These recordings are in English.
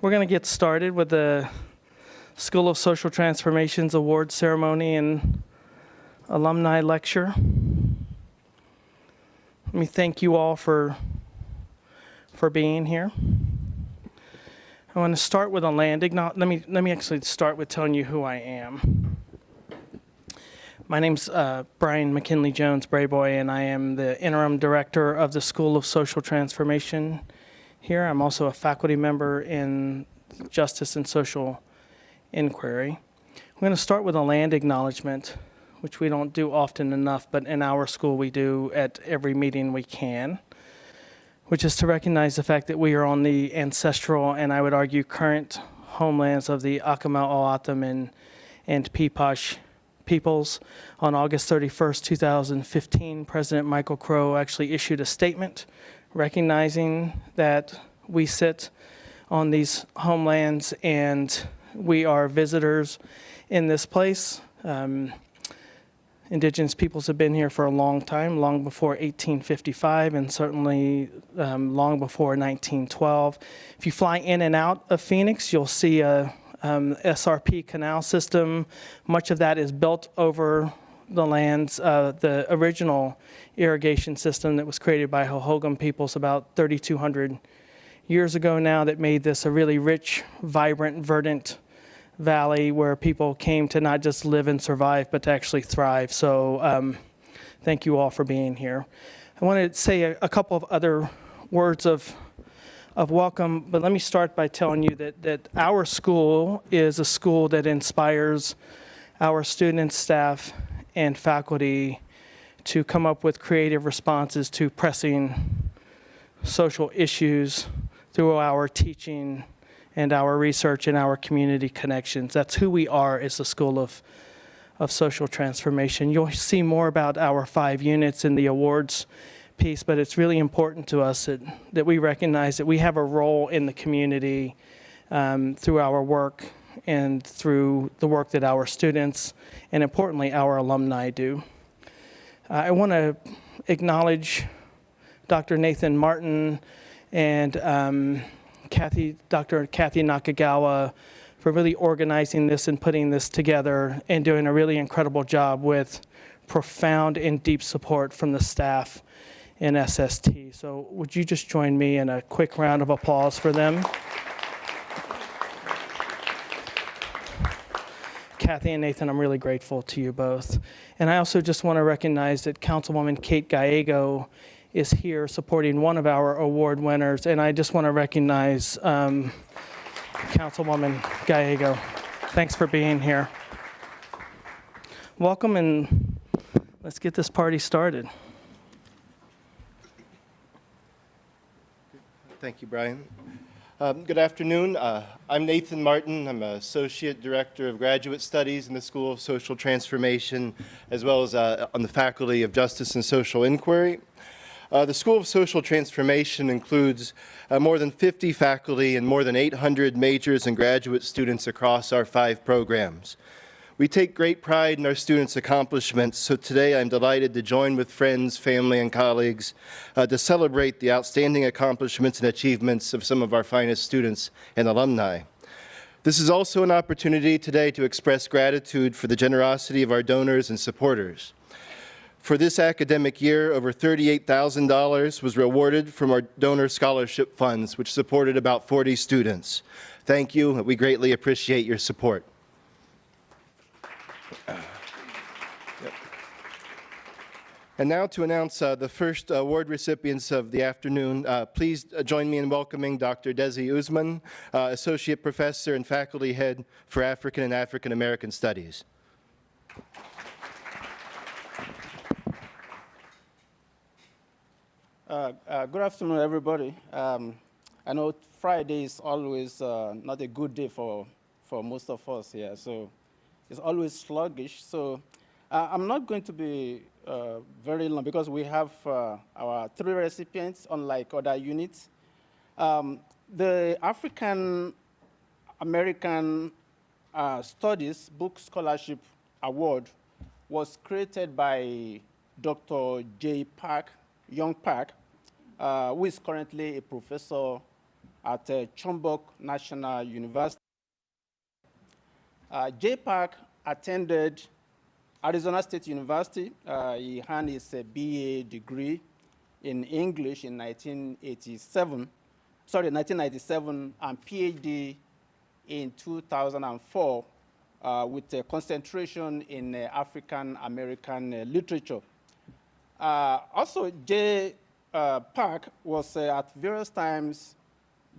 We're going to get started with the School of Social Transformation's award ceremony and alumni lecture. Let me thank you all for being here. I want to start with a landing. Let me actually start with telling you who I am. My name's Brian McKinley Jones Brayboy, and I am the interim director of the School of Social Transformation here. I'm also a faculty member in Justice and Social Inquiry. I'm going to start with a land acknowledgement, which we don't do often enough, but in our school we do at every meeting we can, which is to recognize the fact that we are on the ancestral and I would argue current homelands of the Acoma O'odham and Peepash peoples. On August 31st, 2015, President Michael Crow actually issued a statement recognizing that we sit on these homelands and we are visitors in this place. Indigenous peoples have been here for a long time, long before 1855 and certainly long before 1912. If you fly in and out of Phoenix, you'll see a SRP canal system. Much of that is built over the lands, the original irrigation system that was created by Hohokam peoples about 3,200 years ago now that made this a really rich, vibrant, verdant valley where people came to not just live and survive, but to actually thrive. So thank you all for being here. I want to say a couple of other words of welcome, but let me start by telling you that our school is a school that inspires our students, staff, and faculty to come up with creative responses to pressing social issues through our teaching and our research and our community connections. That's who we are as a School of Social Transformation. You'll see more about our 5 units in the awards piece, but it's really important to us that we recognize that we have a role in the community through our work and through the work that our students and importantly our alumni do. I want to acknowledge Dr. Nathan Martin and Dr. Kathy Nakagawa for really organizing this and putting this together and doing a really incredible job with profound and deep support from the staff in SST. So would you just join me in a quick round of applause for them? Kathy and Nathan, I'm really grateful to you both. And I also just want to recognize that Councilwoman Kate Gallego is here supporting one of our award winners, and I just want to recognize Councilwoman Gallego. Thanks for being here. Welcome, and let's get this party started. Thank you, Brian. Good afternoon. I'm Nathan Martin. I'm an Associate Director of Graduate Studies in the School of Social Transformation, as well as on the Faculty of Justice and Social Inquiry. The School of Social Transformation includes more than 50 faculty and more than 800 majors and graduate students across our 5 programs. We take great pride in our students' accomplishments, so today I'm delighted to join with friends, family, and colleagues to celebrate the outstanding accomplishments and achievements of some of our finest students and alumni. This is also an opportunity today to express gratitude for the generosity of our donors and supporters. For this academic year, over $38,000 was rewarded from our donor scholarship funds, which supported about 40 students. Thank you. We greatly appreciate your support. And now to announce the first award recipients of the afternoon, please join me in welcoming Dr. Desi Usman, Associate Professor and Faculty Head for African and African American Studies. Good afternoon, everybody. I know Friday is always not a good day for most of us here, so it's always sluggish. So I'm not going to be very long because we have our 3 recipients, unlike other units. The African American Studies Book Scholarship Award was created by Dr. J. Young Park, who is currently a professor at Chombock National University. J. Park attended Arizona State University. He earned his BA degree in English in 1997, and PhD in 2004 with a concentration in African American literature. Also, J. Park was at various times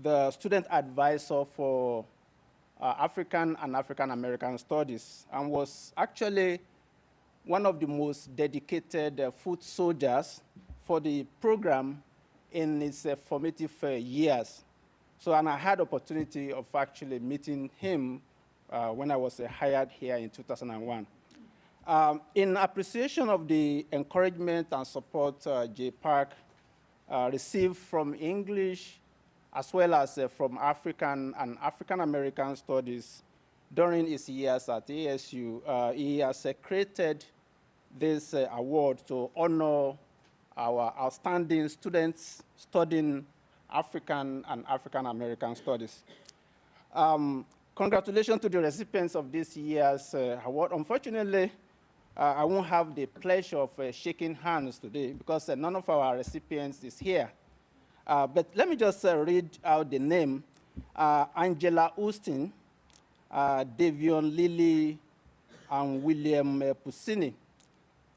the student advisor for African and African American studies, and was actually one of the most dedicated foot soldiers for the program in its formative years. So, and I had opportunity of actually meeting him when I was hired here in 2001. In appreciation of the encouragement and support J. Park received from English as well as from African and African American studies during his years at ASU, he has created this award to honor our outstanding students studying African and African American studies. Congratulations to the recipients of this year's award. Unfortunately, I won't have the pleasure of shaking hands today because none of our recipients is here. But let me just read out the name. Angela Austin, Davion Lilly, and William Pusini.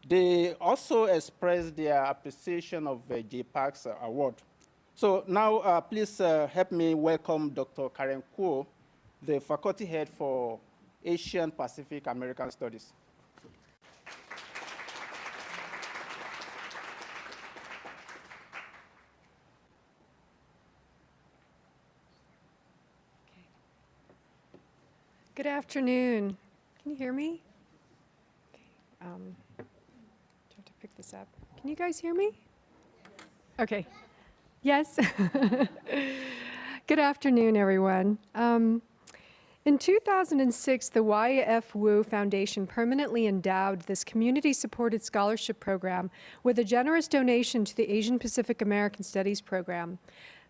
They also expressed their appreciation of J. Park's award. So now please help me welcome Dr. Karen Kuo, the faculty head for Asian Pacific American Studies. Good afternoon. Can you hear me? Okay. Do I have to pick this up? Can you guys hear me? Okay. Yes? Good afternoon, everyone. In 2006, the WUS Foundation permanently endowed this community-supported scholarship program with a generous donation to the Asian Pacific American Studies program.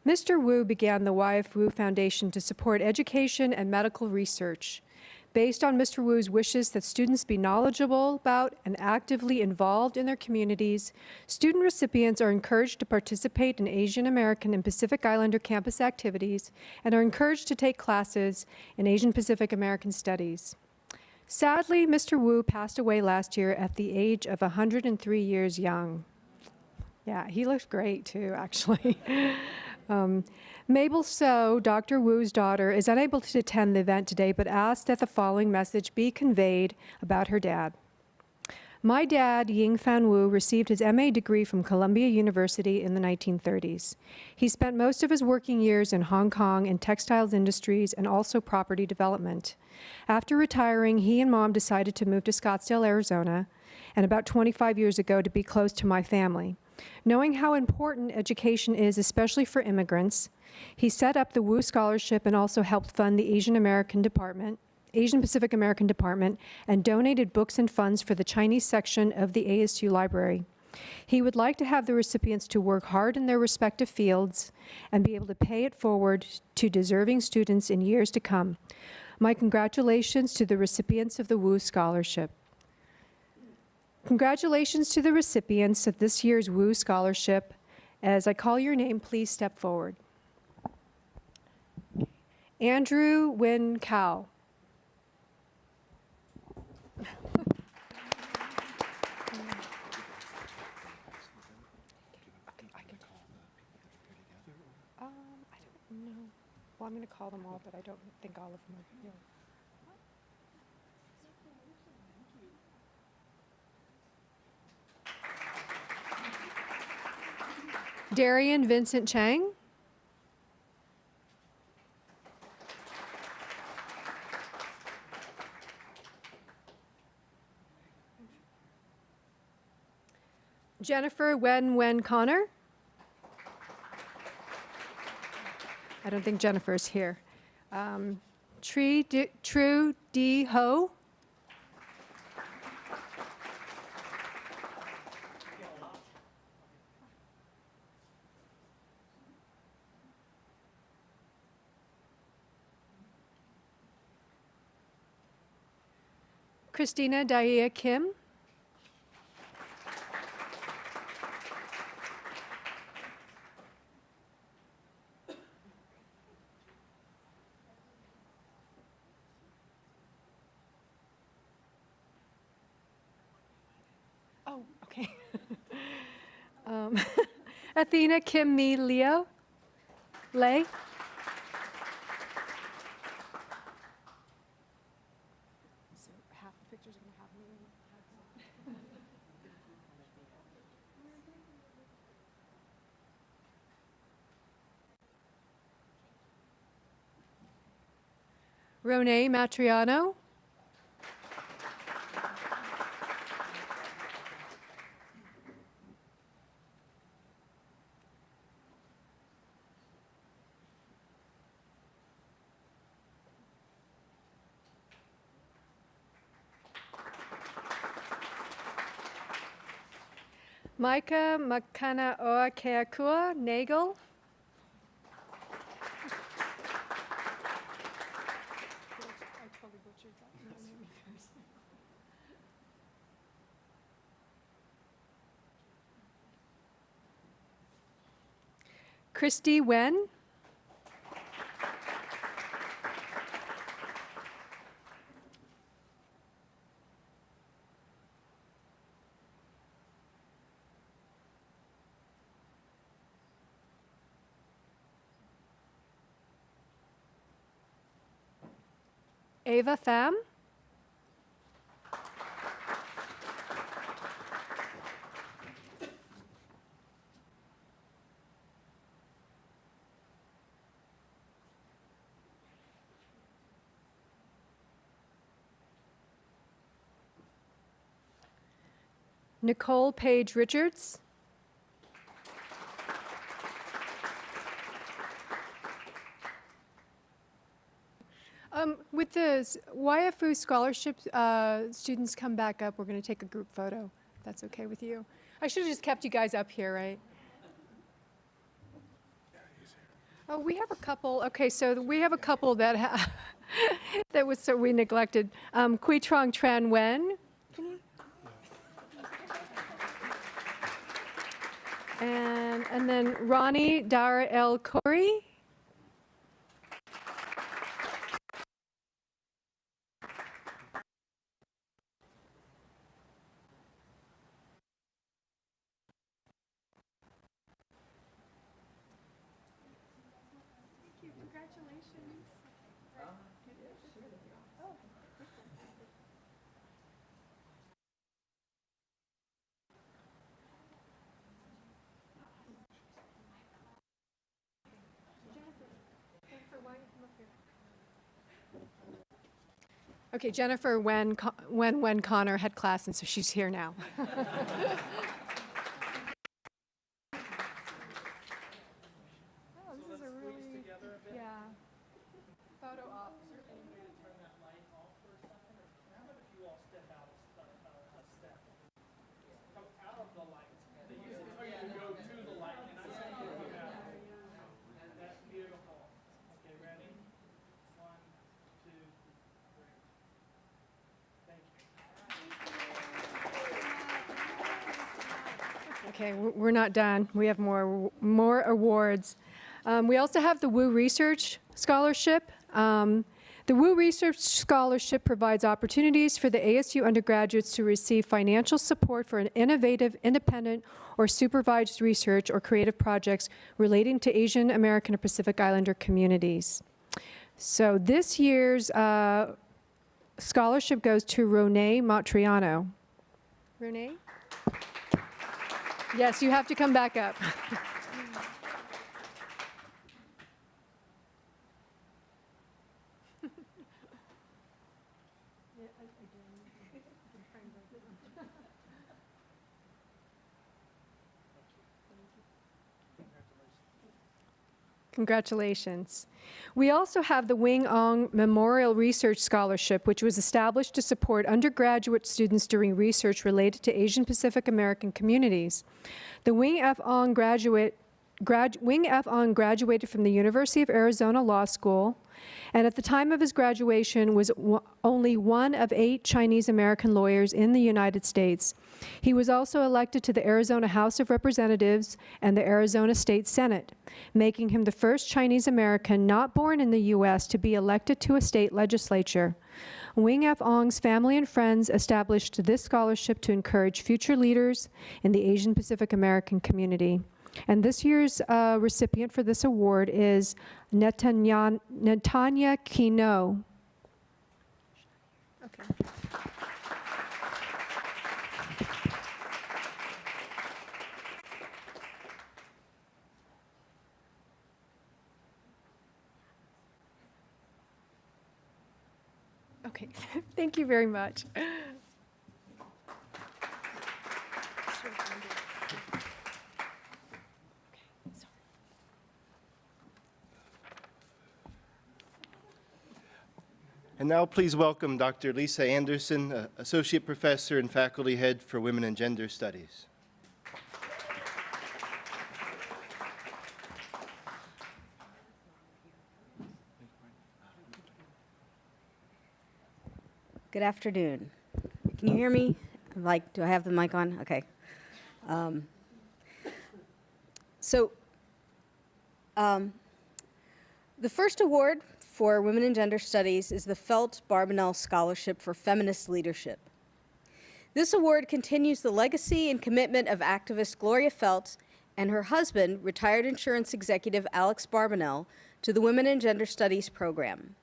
Mr. Wu began the WUS Foundation to support education and medical research. Based on Mr. Wu's wishes that students be knowledgeable about and actively involved in their communities, student recipients are encouraged to participate in Asian American and Pacific Islander campus activities and are encouraged to take classes in Asian Pacific American Studies. Sadly, Mr. Wu passed away last year at the age of 103 years young. Yeah, he looked great too, actually. Mabel So, Dr. Wu's daughter, is unable to attend the event today, but asked that the following message be conveyed about her dad. My dad, Ying Fan Wu, received his MA degree from Columbia University in the 1930s. He spent most of his working years in Hong Kong in textiles industries and also property development. After retiring, he and Mom decided to move to Scottsdale, Arizona, and about 25 years ago to be close to my family. Knowing how important education is, especially for immigrants, he set up the WUS Scholarship and also helped fund the Asian Pacific American Department, and donated books and funds for the Chinese section of the ASU library. He would like to have the recipients to work hard in their respective fields and be able to pay it forward to deserving students in years to come. My congratulations to the recipients of the WUS Scholarship. Congratulations to the recipients of this year's WUS Scholarship. As I call your name, please step forward. Andrew Win Cao. I don't know. Well, I'm going to call them all, but I don't think all of them are here. Darian Vincent Chang. Jennifer Wen Connor. I don't think Jennifer's here. True D Ho. Christina Dahia Kim. Oh, okay. Athena Kim Mi Leo. Lay. So half the pictures are going to have me. Rone Matriano. Micah Makana Oa Keakua Nagel. Christy Wen. Ava Pham. Nicole Page Richards. With the YFU scholarship students come back up, we're going to take a group photo. If that's okay with you. I should have just kept you guys up here, right? Oh, we have a couple. Okay, so we have a couple that that was so we neglected. Kui Trong Tran Wen. And then Ronnie Dara El Khoury. Okay, Jennifer, when Connor had class, and so she's here now. Oh, this is a really, yeah, photo op. Okay, we're not done. We have more awards. We also have the WU Research Scholarship. The WU Research Scholarship provides opportunities for the ASU undergraduates to receive financial support for an innovative, independent, or supervised research or creative projects relating to Asian American or Pacific Islander communities. So this year's scholarship goes to Rone Matriano. Rone? Yes, you have to come back up. Congratulations. We also have the Wing Ong Memorial Research Scholarship, which was established to support undergraduate students doing research related to Asian Pacific American communities. The Wing F. Ong graduated from the University of Arizona Law School and at the time of his graduation was only one of 8 Chinese American lawyers in the United States. He was also elected to the Arizona House of Representatives and the Arizona State Senate, making him the first Chinese American not born in the U.S. to be elected to a state legislature. Wing F. Ong's family and friends established this scholarship to encourage future leaders in the Asian Pacific American community. And this year's recipient for this award is Netanya Kino. Okay. Okay, thank you very much. And now please welcome Dr. Lisa Anderson, Associate Professor and Faculty Head for Women and Gender Studies. Good afternoon. Can you hear me? Do I have the mic on? Okay. The first award for Women and Gender Studies is the Phelps Barbra Nell Scholarship for Feminist Leadership. This award continues the legacy and commitment of activist Gloria Phelps and her husband, retired insurance executive Alex Barbra Nell, to the Women and Gender Studies program.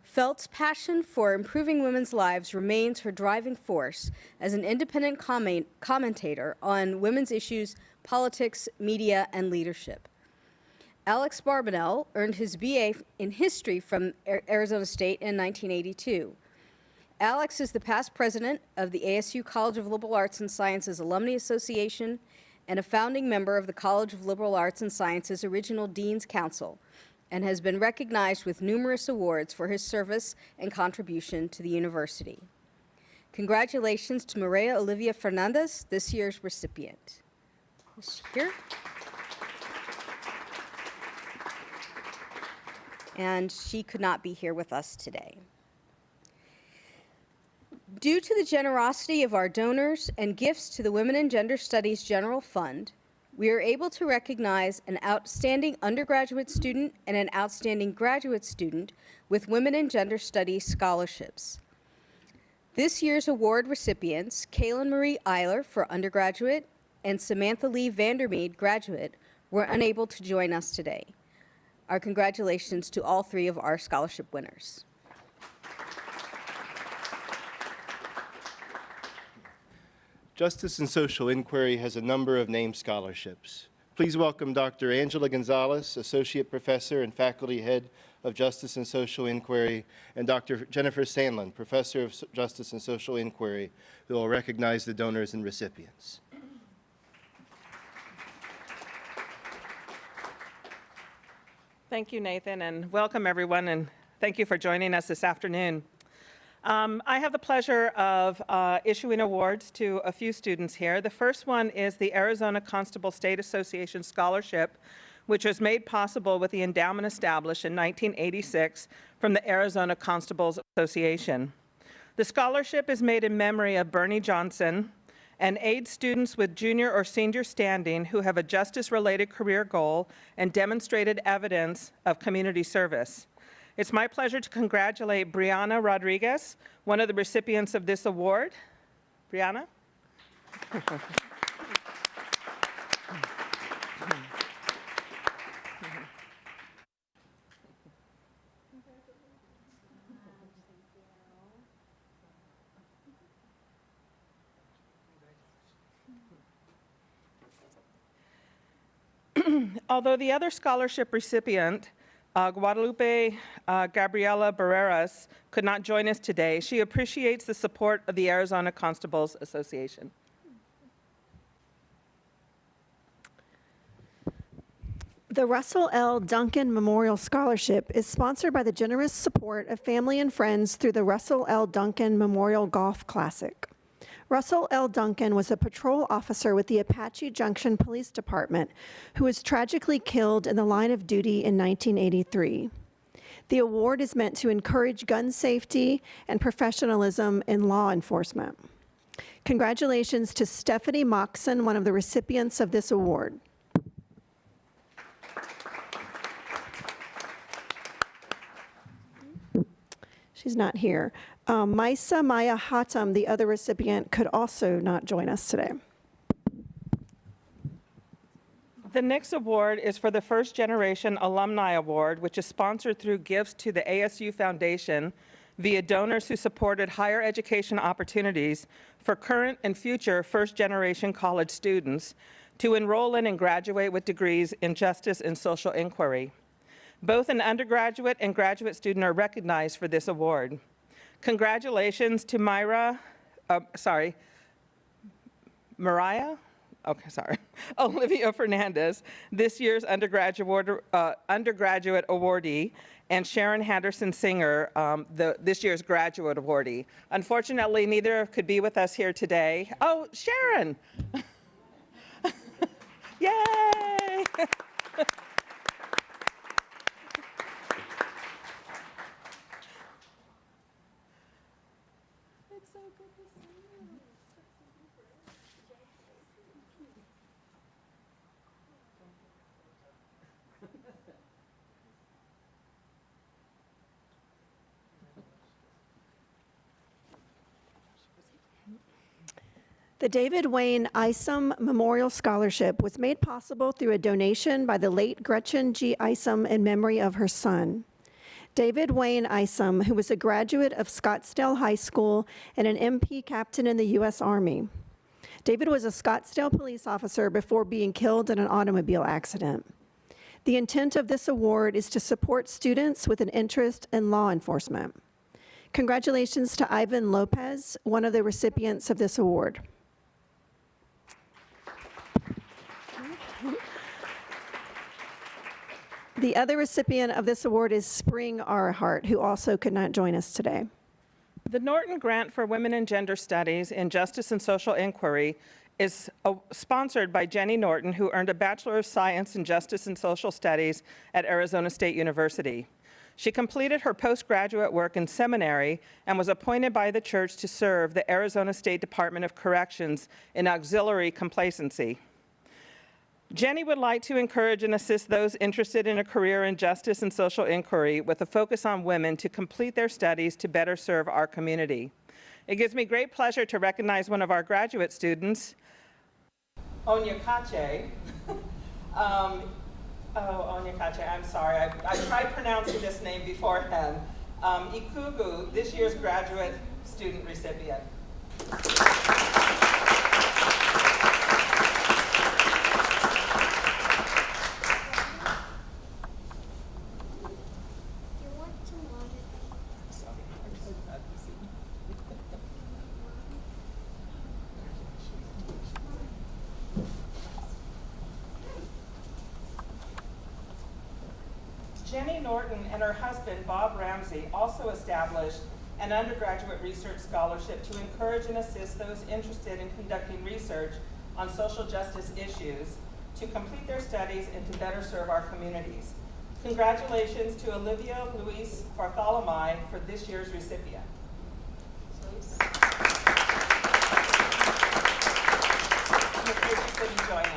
Phelps' passion for improving women's lives remains her driving force as an independent commentator on women's issues, politics, media, and leadership. Alex Barbra Nell earned his BA in history from Arizona State in 1982. Alex is the past president of the ASU College of Liberal Arts and Sciences Alumni Association and a founding member of the College of Liberal Arts and Sciences Original Dean's Council, and has been recognized with numerous awards for his service and contribution to the university. Congratulations to Maria Olivia Fernandez, this year's recipient. Is she here? And she could not be here with us today. Due to the generosity of our donors and gifts to the Women and Gender Studies General Fund, we are able to recognize an outstanding undergraduate student and an outstanding graduate student with Women and Gender Studies scholarships. This year's award recipients, Kaylin Marie Eiler for undergraduate and Samantha Lee Vandermeed, graduate, were unable to join us today. Our congratulations to all 3 of our scholarship winners. Justice and Social Inquiry has a number of named scholarships. Please welcome Dr. Angela Gonzalez, Associate Professor and Faculty Head of Justice and Social Inquiry, and Dr. Jennifer Sandlin, Professor of Justice and Social Inquiry, who will recognize the donors and recipients. Thank you, Nathan, and welcome everyone, and thank you for joining us this afternoon. I have the pleasure of issuing awards to a few students here. The first one is the Arizona Constable State Association Scholarship, which was made possible with the endowment established in 1986 from the Arizona Constables Association. The scholarship is made in memory of Bernie Johnson and aids students with junior or senior standing who have a justice-related career goal and demonstrated evidence of community service. It's my pleasure to congratulate Brianna Rodriguez, one of the recipients of this award. Brianna? Although the other scholarship recipient, Guadalupe Gabriela Barreras, could not join us today, she appreciates the support of the Arizona Constables Association. The Russell L. Duncan Memorial Scholarship is sponsored by the generous support of family and friends through the Russell L. Duncan Memorial Golf Classic. Russell L. Duncan was a patrol officer with the Apache Junction Police Department who was tragically killed in the line of duty in 1983. The award is meant to encourage gun safety and professionalism in law enforcement. Congratulations to Stephanie Moxon, one of the recipients of this award. She's not here. Maisa Maya Hatem, the other recipient, could also not join us today. The next award is for the First Generation Alumni Award, which is sponsored through gifts to the ASU Foundation via donors who supported higher education opportunities for current and future first-generation college students to enroll in and graduate with degrees in justice and social inquiry. Both an undergraduate and graduate student are recognized for this award. Congratulations to Olivia Fernandez, this year's undergraduate awardee, and Sharon Henderson-Singer, this year's graduate awardee. Unfortunately, neither could be with us here today. Oh, Sharon! Yay! It's so good to see you. The David Wayne Isum Memorial Scholarship was made possible through a donation by the late Gretchen G. Isum in memory of her son. David Wayne Isum, who was a graduate of Scottsdale High School and an MP captain in the U.S. Army. David was a Scottsdale police officer before being killed in an automobile accident. The intent of this award is to support students with an interest in law enforcement. Congratulations to Ivan Lopez, one of the recipients of this award. The other recipient of this award is Spring Arhart, who also could not join us today. The Norton Grant for Women and Gender Studies in Justice and Social Inquiry is sponsored by Jennie Norton, who earned a Bachelor of Science in Justice and Social Studies at Arizona State University. She completed her postgraduate work in seminary and was appointed by the church to serve the Arizona State Department of Corrections in auxiliary complacency. Jennie would like to encourage and assist those interested in a career in justice and social inquiry with a focus on women to complete their studies to better serve our community. It gives me great pleasure to recognize one of our graduate students, Onyekache. Onyekache, I'm sorry. I tried pronouncing this name beforehand. Ikugu, this year's graduate student recipient. Jennie Norton and her husband, Bob Ramsey, also established an undergraduate research scholarship to encourage and assist those interested in conducting research on social justice issues to complete their studies and to better serve our communities. Congratulations to Olivia Luis Bartholomew for this year's recipient. I'm afraid you couldn't join us.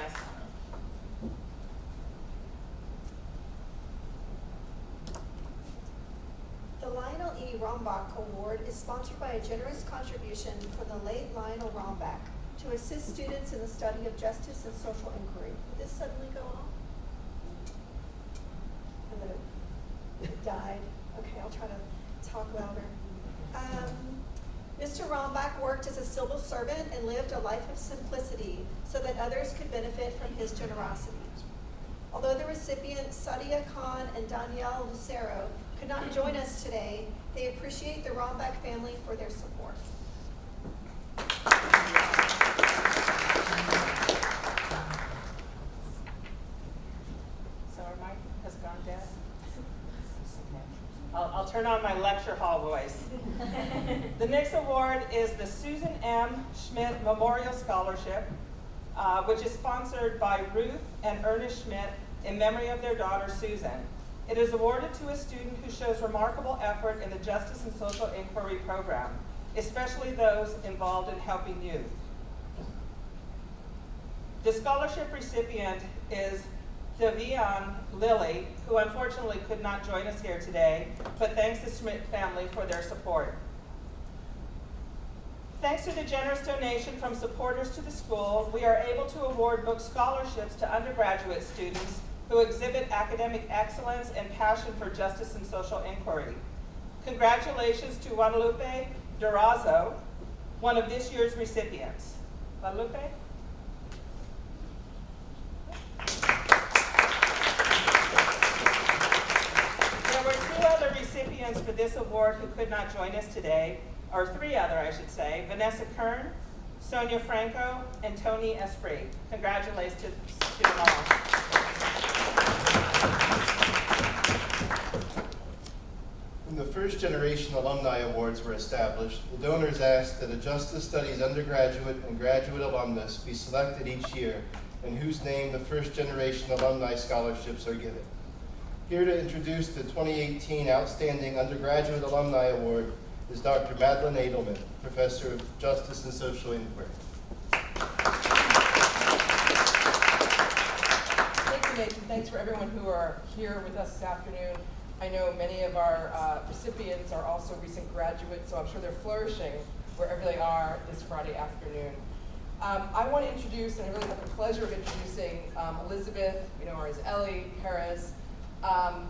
The Lionel E. Rhombic Award is sponsored by a generous contribution from the late Lionel Rhombic to assist students in the study of justice and social inquiry. Did this suddenly go off? Hello? It died. Okay, I'll try to talk louder. Mr. Rhombic worked as a civil servant and lived a life of simplicity so that others could benefit from his generosity. Although the recipients, Sadia Khan and Danielle Lucero, could not join us today, they appreciate the Rhombic family for their support. So our mic has gone dead. I'll turn on my lecture hall voice. The next award is the Susan M. Schmitt Memorial Scholarship, which is sponsored by Ruth and Ernest Schmitt in memory of their daughter, Susan. It is awarded to a student who shows remarkable effort in the Justice and Social Inquiry program, especially those involved in helping youth. The scholarship recipient is Davian Lilly, who unfortunately could not join us here today, but thanks the Schmitt family for their support. Thanks to the generous donation from supporters to the school, we are able to award book scholarships to undergraduate students who exhibit academic excellence and passion for justice and social inquiry. Congratulations to Guadalupe Durazo, one of this year's recipients. Guadalupe? There were two other recipients for this award who could not join us today, or three other, I should say: Vanessa Kern, Sonia Franco, and Tony Esprit. Congratulations to them all. When the first generation alumni awards were established, the donors asked that a Justice Studies undergraduate and graduate alumnus be selected each year, in whose name the first generation alumni scholarships are given. Here to introduce the 2018 Outstanding Undergraduate Alumni Award is Dr. Madeline Adelman, Professor of Justice and Social Inquiry. Thank you, Nathan. Thanks for everyone who are here with us this afternoon. I know many of our recipients are also recent graduates, so I'm sure they're flourishing wherever they are this Friday afternoon. I want to introduce, and I really have the pleasure of introducing Elizabeth, you know her as Ellie Fetes. I'm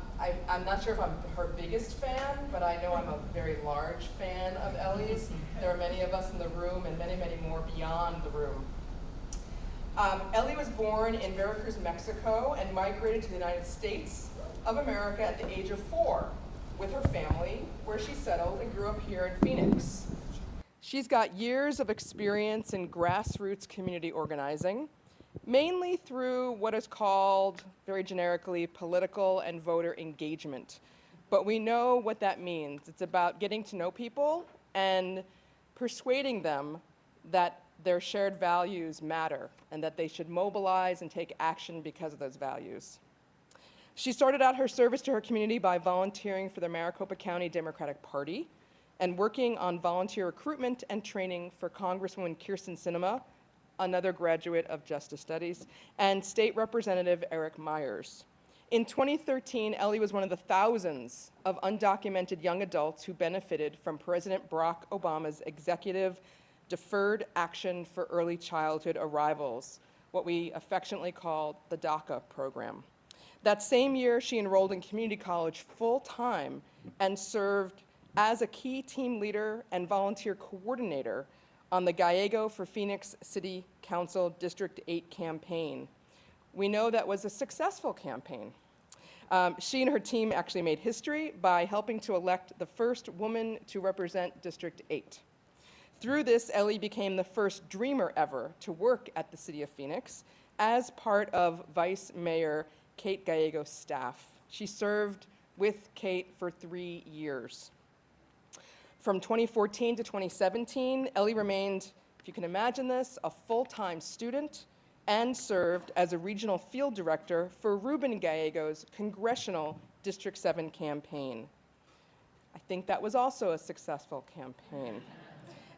not sure if I'm her biggest fan, but I know I'm a very large fan of Ellie's. There are many of us in the room and many, many more beyond the room. Ellie was born in Veracruz, Mexico, and migrated to the United States of America at the age of 4 with her family, where she settled and grew up here in Phoenix. She's got years of experience in grassroots community organizing, mainly through what is called, very generically, political and voter engagement. But we know what that means. It's about getting to know people and persuading them that their shared values matter and that they should mobilize and take action because of those values. She started out her service to her community by volunteering for the Maricopa County Democratic Party and working on volunteer recruitment and training for Congresswoman Kirsten Sinema, another graduate of Justice Studies, and State Representative Eric Myers. In 2013, Ellie was one of the thousands of undocumented young adults who benefited from President Barack Obama's executive Deferred Action for Early Childhood Arrivals, what we affectionately call the DACA program. That same year, she enrolled in community college full-time and served as a key team leader and volunteer coordinator on the Gallego for Phoenix City Council District 8 campaign. We know that was a successful campaign. She and her team actually made history by helping to elect the first woman to represent District 8. Through this, Ellie became the first Dreamer ever to work at the City of Phoenix as part of Vice Mayor Kate Gallego's staff. She served with Kate for 3 years. From 2014 to 2017, Ellie remained, if you can imagine this, a full-time student and served as a regional field director for Ruben Gallego's Congressional District 7 campaign. I think that was also a successful campaign.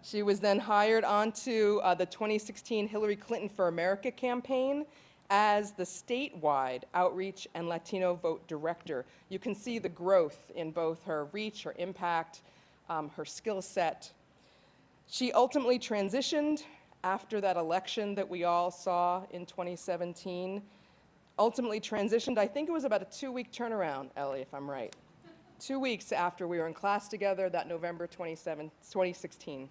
She was then hired onto the 2016 Hillary Clinton for America campaign as the statewide outreach and Latino vote director. You can see the growth in both her reach, her impact, her skill set. She ultimately transitioned after that election that we all saw in 2017. Ultimately transitioned, I think it was about a 2-week turnaround, Ellie, if I'm right. 2 weeks after we were in class together, that November 2016.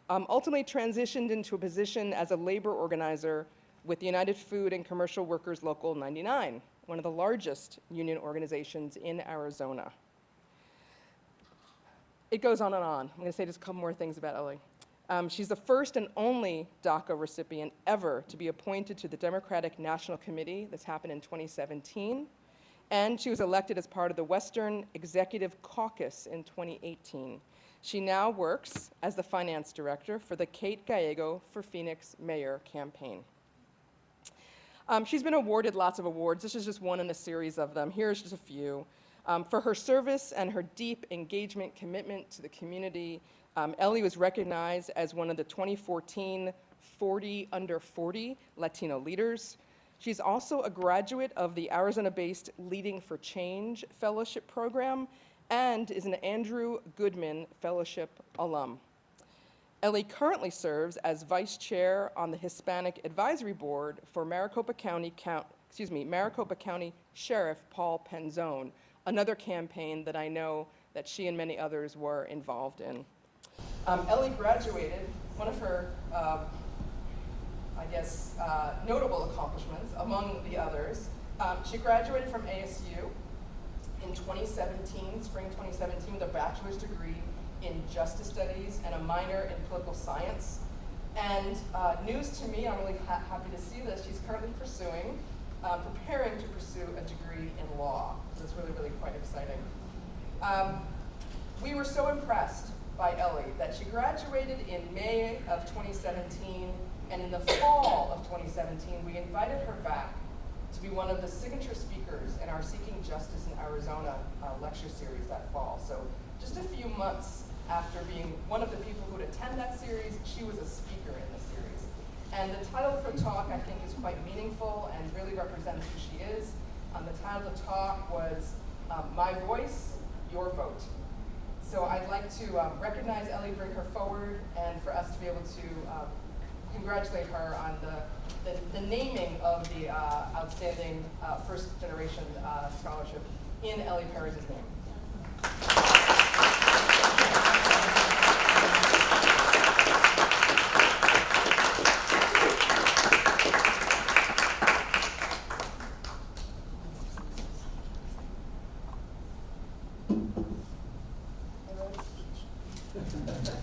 Ultimately transitioned into a position as a labor organizer with the United Food and Commercial Workers Local 99, one of the largest union organizations in Arizona. It goes on and on. I'm going to say just a couple more things about Ellie. She's the first and only DACA recipient ever to be appointed to the Democratic National Committee. This happened in 2017. And she was elected as part of the Western Executive Caucus in 2018. She now works as the finance director for the Kate Gallego for Phoenix Mayor campaign. She's been awarded lots of awards. This is just one in a series of them. Here's just a few. For her service and her deep engagement commitment to the community, Ellie was recognized as one of the 2014 40 Under 40 Latino leaders. She's also a graduate of the Arizona-based Leading for Change Fellowship Program and is an Andrew Goodman Fellowship alum. Ellie currently serves as vice chair on the Hispanic Advisory Board for Maricopa County Sheriff Paul Penzone, another campaign that I know that she and many others were involved in. Ellie graduated, one of her, notable accomplishments, among the others, she graduated from ASU in 2017, spring 2017, with a bachelor's degree in Justice Studies and a minor in Political Science. And news to me, I'm really happy to see this, she's currently preparing to pursue a degree in law. So it's really, really quite exciting. We were so impressed by Ellie that she graduated in May of 2017, and in the fall of 2017, we invited her back to be one of the signature speakers in our Seeking Justice in Arizona lecture series that fall. So just a few months after being one of the people who would attend that series, she was a speaker in the series. And the title of her talk, I think, is quite meaningful and really represents who she is. The title of the talk was My Voice, Your Vote. So I'd like to recognize Ellie, bring her forward, and for us to be able to congratulate her on the naming of the outstanding first generation scholarship in Ellie Perez's name.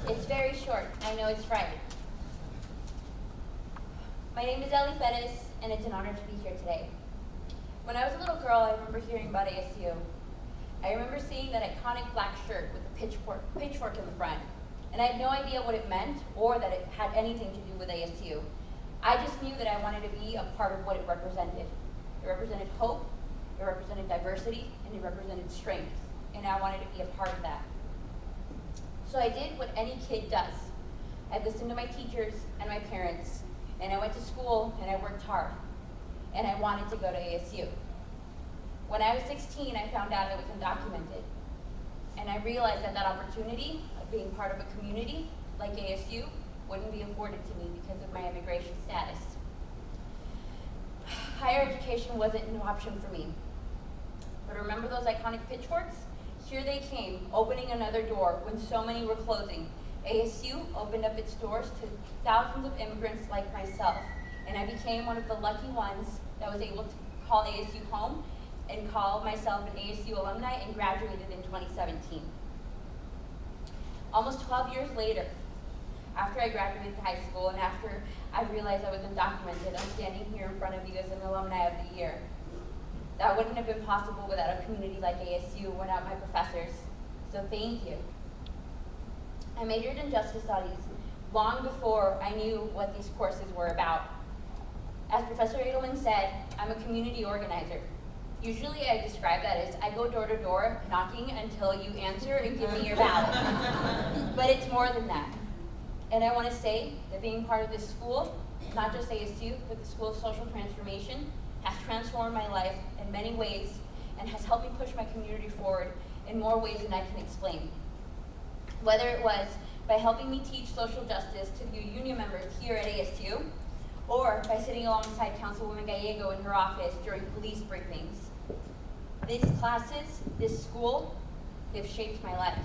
It's very short. I know it's Friday. My name is Ellie Fetes, and it's an honor to be here today. When I was a little girl, I remember hearing about ASU. I remember seeing that iconic black shirt with the pitchfork in the front, and I had no idea what it meant or that it had anything to do with ASU. I just knew that I wanted to be a part of what it represented. It represented hope, it represented diversity, and it represented strength, and I wanted to be a part of that. So I did what any kid does. I listened to my teachers and my parents, and I went to school and I worked hard, and I wanted to go to ASU. When I was 16, I found out I was undocumented, and I realized that that opportunity of being part of a community like ASU wouldn't be afforded to me because of my immigration status. Higher education wasn't an option for me. But remember those iconic pitchforks? Here they came, opening another door when so many were closing. ASU opened up its doors to thousands of immigrants like myself, and I became one of the lucky ones that was able to call ASU home and call myself an ASU alumni and graduated in 2017. Almost 12 years later, after I graduated high school and after I realized I was undocumented, I'm standing here in front of you as an alumni of the year. That wouldn't have been possible without a community like ASU, without my professors, so thank you. I majored in Justice Studies long before I knew what these courses were about. As Professor Adelman said, I'm a community organizer. Usually I describe that as I go door to door knocking until you answer and give me your ballot. But it's more than that. And I want to say that being part of this school, not just ASU, but the School of Social Transformation, has transformed my life in many ways and has helped me push my community forward in more ways than I can explain. Whether it was by helping me teach social justice to the union members here at ASU, or by sitting alongside Councilwoman Gallego in her office during police briefings. These classes, this school, they've shaped my life.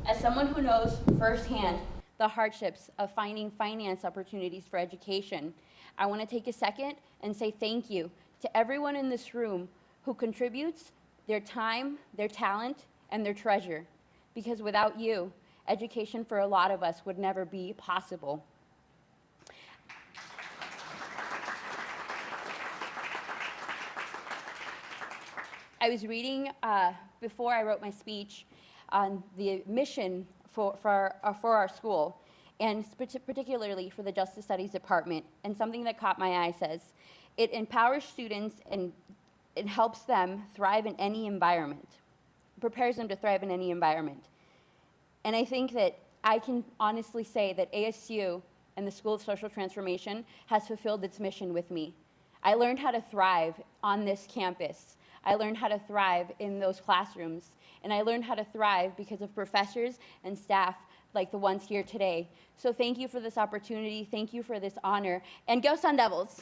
As someone who knows firsthand the hardships of finding finance opportunities for education, I want to take a second and say thank you to everyone in this room who contributes their time, their talent, and their treasure. Because without you, education for a lot of us would never be possible. I was reading before I wrote my speech on the mission for our school, and particularly for the Justice Studies Department. And something that caught my eye says, It empowers students and it helps them thrive in any environment, prepares them to thrive in any environment. And I think that I can honestly say that ASU and the School of Social Transformation has fulfilled its mission with me. I learned how to thrive on this campus. I learned how to thrive in those classrooms. And I learned how to thrive because of professors and staff like the ones here today. So thank you for this opportunity. Thank you for this honor. And go Sun Devils!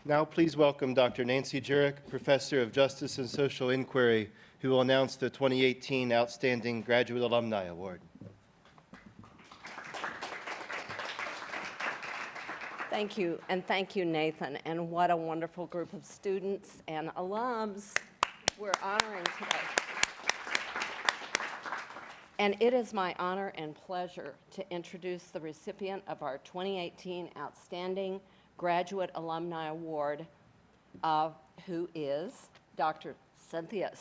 Now please welcome Dr. Nancy Jurek, Professor of Justice and Social Inquiry, who will announce the 2018 Outstanding Graduate Alumni Award. Thank you, and thank you, Nathan, and what a wonderful group of students and alums we're honoring today. And it is my honor and pleasure to introduce the recipient of our 2018 Outstanding Graduate Alumni Award, who is Dr. Cynthia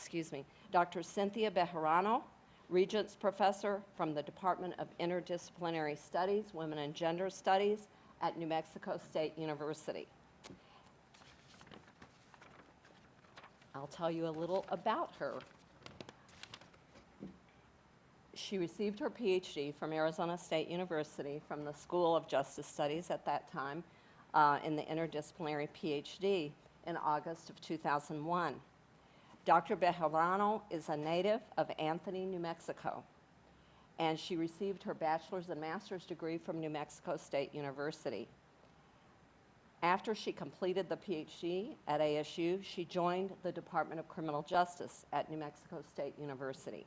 Bejarano, Regents Professor from the Department of Interdisciplinary Studies, Women and Gender Studies at New Mexico State University. I'll tell you a little about her. She received her PhD from Arizona State University from the School of Justice Studies at that time, in the interdisciplinary PhD in August of 2001. Dr. Bejarano is a native of Anthony, New Mexico, and she received her bachelor's and master's degree from New Mexico State University. After she completed the PhD at ASU, she joined the Department of Criminal Justice at New Mexico State University.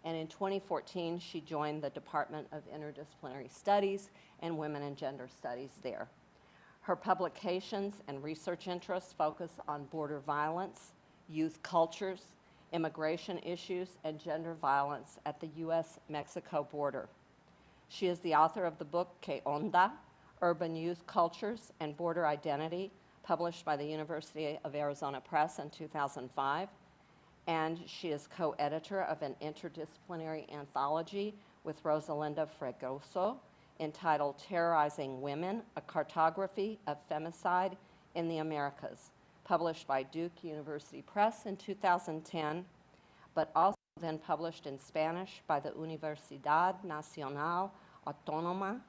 And in 2014, she joined the Department of Interdisciplinary Studies and Women and Gender Studies there. Her publications and research interests focus on border violence, youth cultures, immigration issues, and gender violence at the U.S.-Mexico border. She is the author of the book Que Onda? Urban Youth Cultures and Border Identity, published by the University of Arizona Press in 2005. And she is co-editor of an interdisciplinary anthology with Rosalinda Fregoso, entitled Terrorizing Women, A Cartography of Femicide in the Americas, published by Duke University Press in 2010, but also then published in Spanish by the Universidad Nacional Autónoma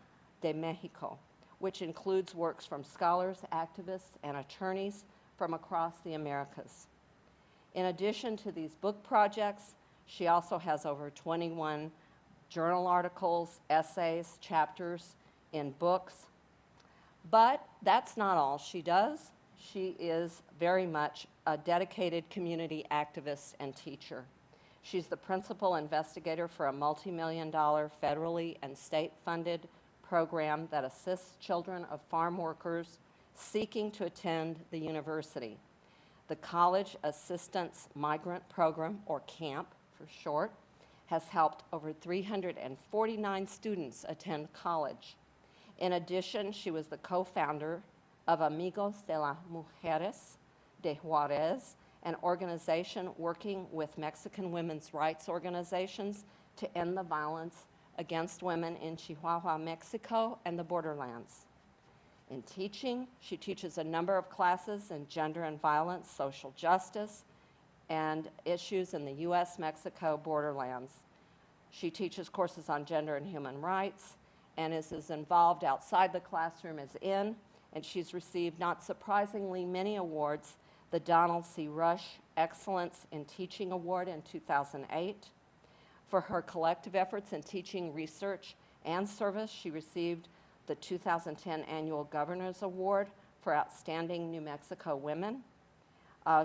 de Mexico, which includes works from scholars, activists, and attorneys from across the Americas. In addition to these book projects, she also has over 21 journal articles, essays, chapters in books. But that's not all she does. She is very much a dedicated community activist and teacher. She's the principal investigator for a multi-million-dollar federally and state-funded program that assists children of farm workers seeking to attend the university. The College Assistance Migrant Program, or CAMP for short, has helped over 349 students attend college. In addition, she was the co-founder of Amigos de las Mujeres de Juarez, an organization working with Mexican women's rights organizations to end the violence against women in Chihuahua, Mexico, and the borderlands. In teaching, she teaches a number of classes in gender and violence, social justice, and issues in the U.S.-Mexico borderlands. She teaches courses on gender and human rights and is as involved outside the classroom as in, and she's received, not surprisingly, many awards: the Donald C. Rush Excellence in Teaching Award in 2008. For her collective efforts in teaching, research, and service, she received the 2010 Annual Governor's Award for Outstanding New Mexico Women.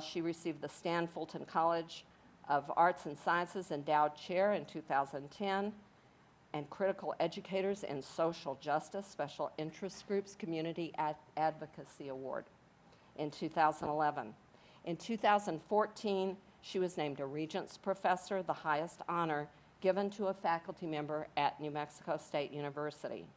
She received the Stan Fulton College of Arts and Sciences Endowed Chair in 2010, and Critical Educators in Social Justice Special Interest Groups Community Advocacy Award in 2011. In 2014, she was named a Regents Professor, the highest honor given to a faculty member at New Mexico State University.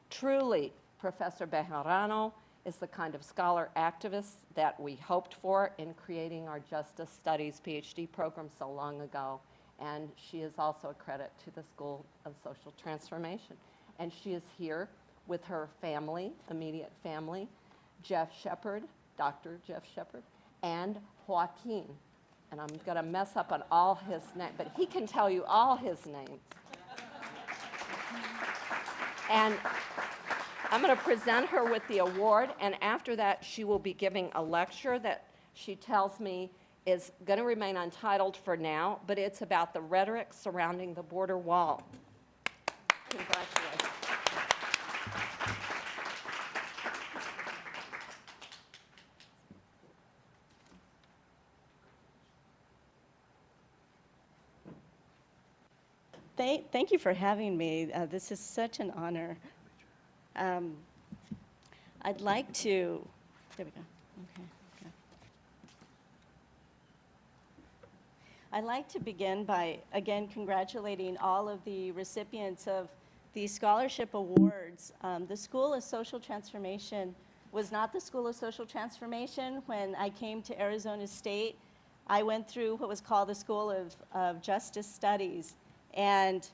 Truly, Professor Bejarano is the kind of scholar activist that we hoped for in creating our Justice Studies PhD program so long ago. And she is also a credit to the School of Social Transformation. And she is here with her family, immediate family, Jeff Shepard, Dr. Jeff Shepard, and Joaquin. And I'm going to mess up on all his names, but he can tell you all his names. And I'm going to present her with the award, and after that, she will be giving a lecture that she tells me is going to remain untitled for now, but it's about the rhetoric surrounding the border wall. Congratulations. Thank you for having me. This is such an honor. I'd like to, there we go. Okay. I'd like to begin by, again, congratulating all of the recipients of the scholarship awards. The School of Social Transformation was not the School of Social Transformation when I came to Arizona State. I went through what was called the School of Justice Studies. And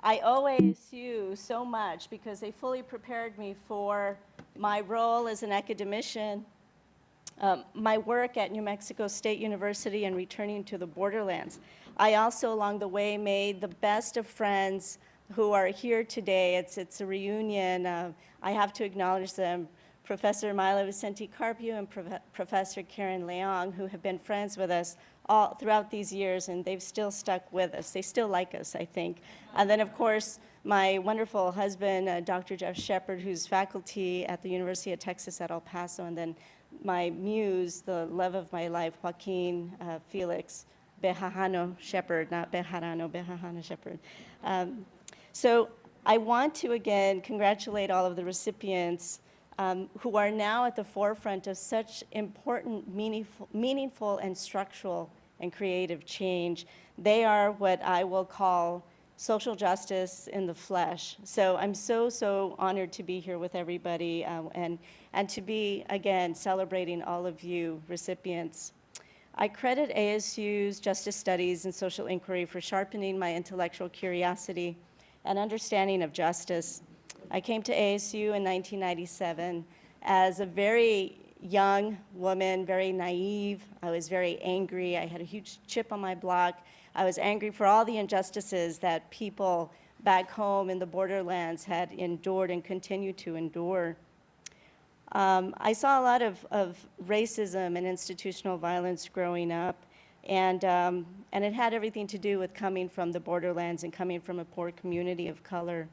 I owe ASU so much because they fully prepared me for my role as an academician, my work at New Mexico State University, and returning to the borderlands. I also, along the way, made the best of friends who are here today. It's a reunion. I have to acknowledge them. Professor Mila Vicente Carpio and Professor Karen Leong, who have been friends with us all throughout these years, and they've still stuck with us. They still like us, I think. And then, of course, my wonderful husband, Dr. Jeff Shepard, who's faculty at the University of Texas at El Paso, and then my muse, the love of my life, Joaquin Felix Bejarano Shepard, not Bejarano, Bejarano Shepard. So I want to, again, congratulate all of the recipients who are now at the forefront of such important, meaningful and structural and creative change. They are what I will call social justice in the flesh. So I'm so honored to be here with everybody and to be, again, celebrating all of you recipients. I credit ASU's Justice Studies and Social Inquiry for sharpening my intellectual curiosity and understanding of justice. I came to ASU in 1997 as a very young woman, very naive. I was very angry. I had a huge chip on my block. I was angry for all the injustices that people back home in the borderlands had endured and continue to endure. I saw a lot of racism and institutional violence growing up, and it had everything to do with coming from the borderlands and coming from a poor community of color.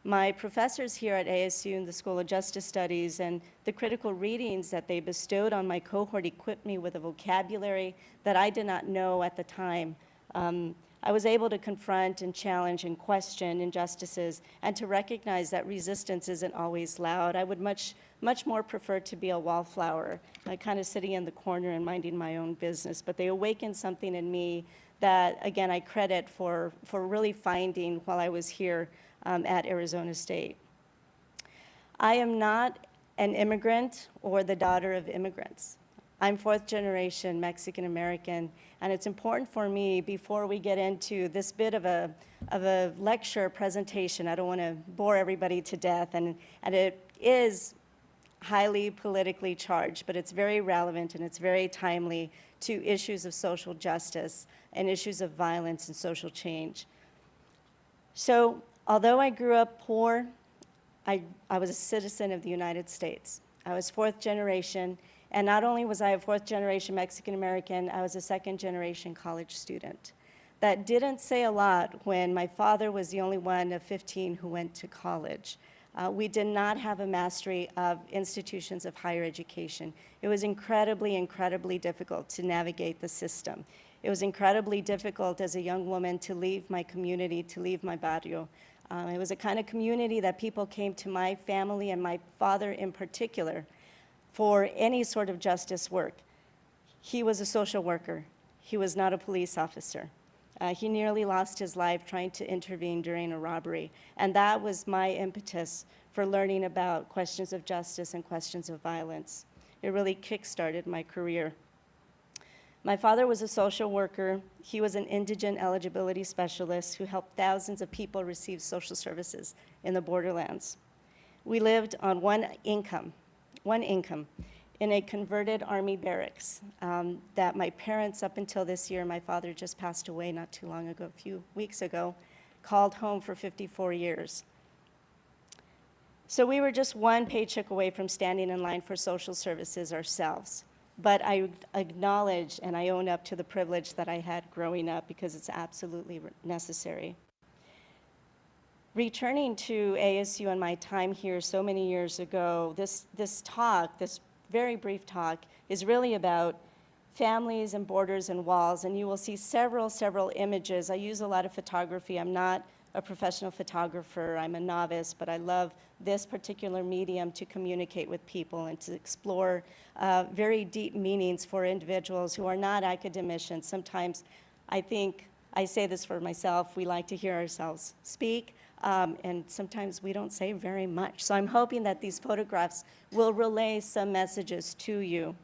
My professors here at ASU in the School of Justice Studies and the critical readings that they bestowed on my cohort equipped me with a vocabulary that I did not know at the time. I was able to confront and challenge and question injustices and to recognize that resistance isn't always loud. I would much more prefer to be a wallflower, kind of sitting in the corner and minding my own business. But they awakened something in me that, again, I credit for really finding while I was here at Arizona State. I am not an immigrant or the daughter of immigrants. I'm fourth generation Mexican American, and it's important for me, before we get into this bit of a lecture presentation, I don't want to bore everybody to death, and it is highly politically charged, but it's very relevant and it's very timely to issues of social justice and issues of violence and social change. So, although I grew up poor, I was a citizen of the United States. I was fourth generation, and not only was I a fourth generation Mexican American, I was a second generation college student. That didn't say a lot when my father was the only one of 15 who went to college. We did not have a mastery of institutions of higher education. It was incredibly difficult to navigate the system. It was incredibly difficult as a young woman to leave my community, to leave my barrio. It was a kind of community that people came to my family and my father in particular for any sort of justice work. He was a social worker. He was not a police officer. He nearly lost his life trying to intervene during a robbery. And that was my impetus for learning about questions of justice and questions of violence. It really kick-started my career. My father was a social worker. He was an indigent eligibility specialist who helped thousands of people receive social services in the borderlands. We lived on one income in a converted Army barracks that my parents, up until this year, my father just passed away not too long ago, a few weeks ago, called home for 54 years. So we were just one paycheck away from standing in line for social services ourselves. But I acknowledge and I own up to the privilege that I had growing up because it's absolutely necessary. Returning to ASU and my time here so many years ago, this very brief talk, is really about families and borders and walls, and you will see several images. I use a lot of photography. I'm not a professional photographer. I'm a novice, but I love this particular medium to communicate with people and to explore very deep meanings for individuals who are not academicians. Sometimes I think, I say this for myself, we like to hear ourselves speak, and sometimes we don't say very much. So I'm hoping that these photographs will relay some messages to you.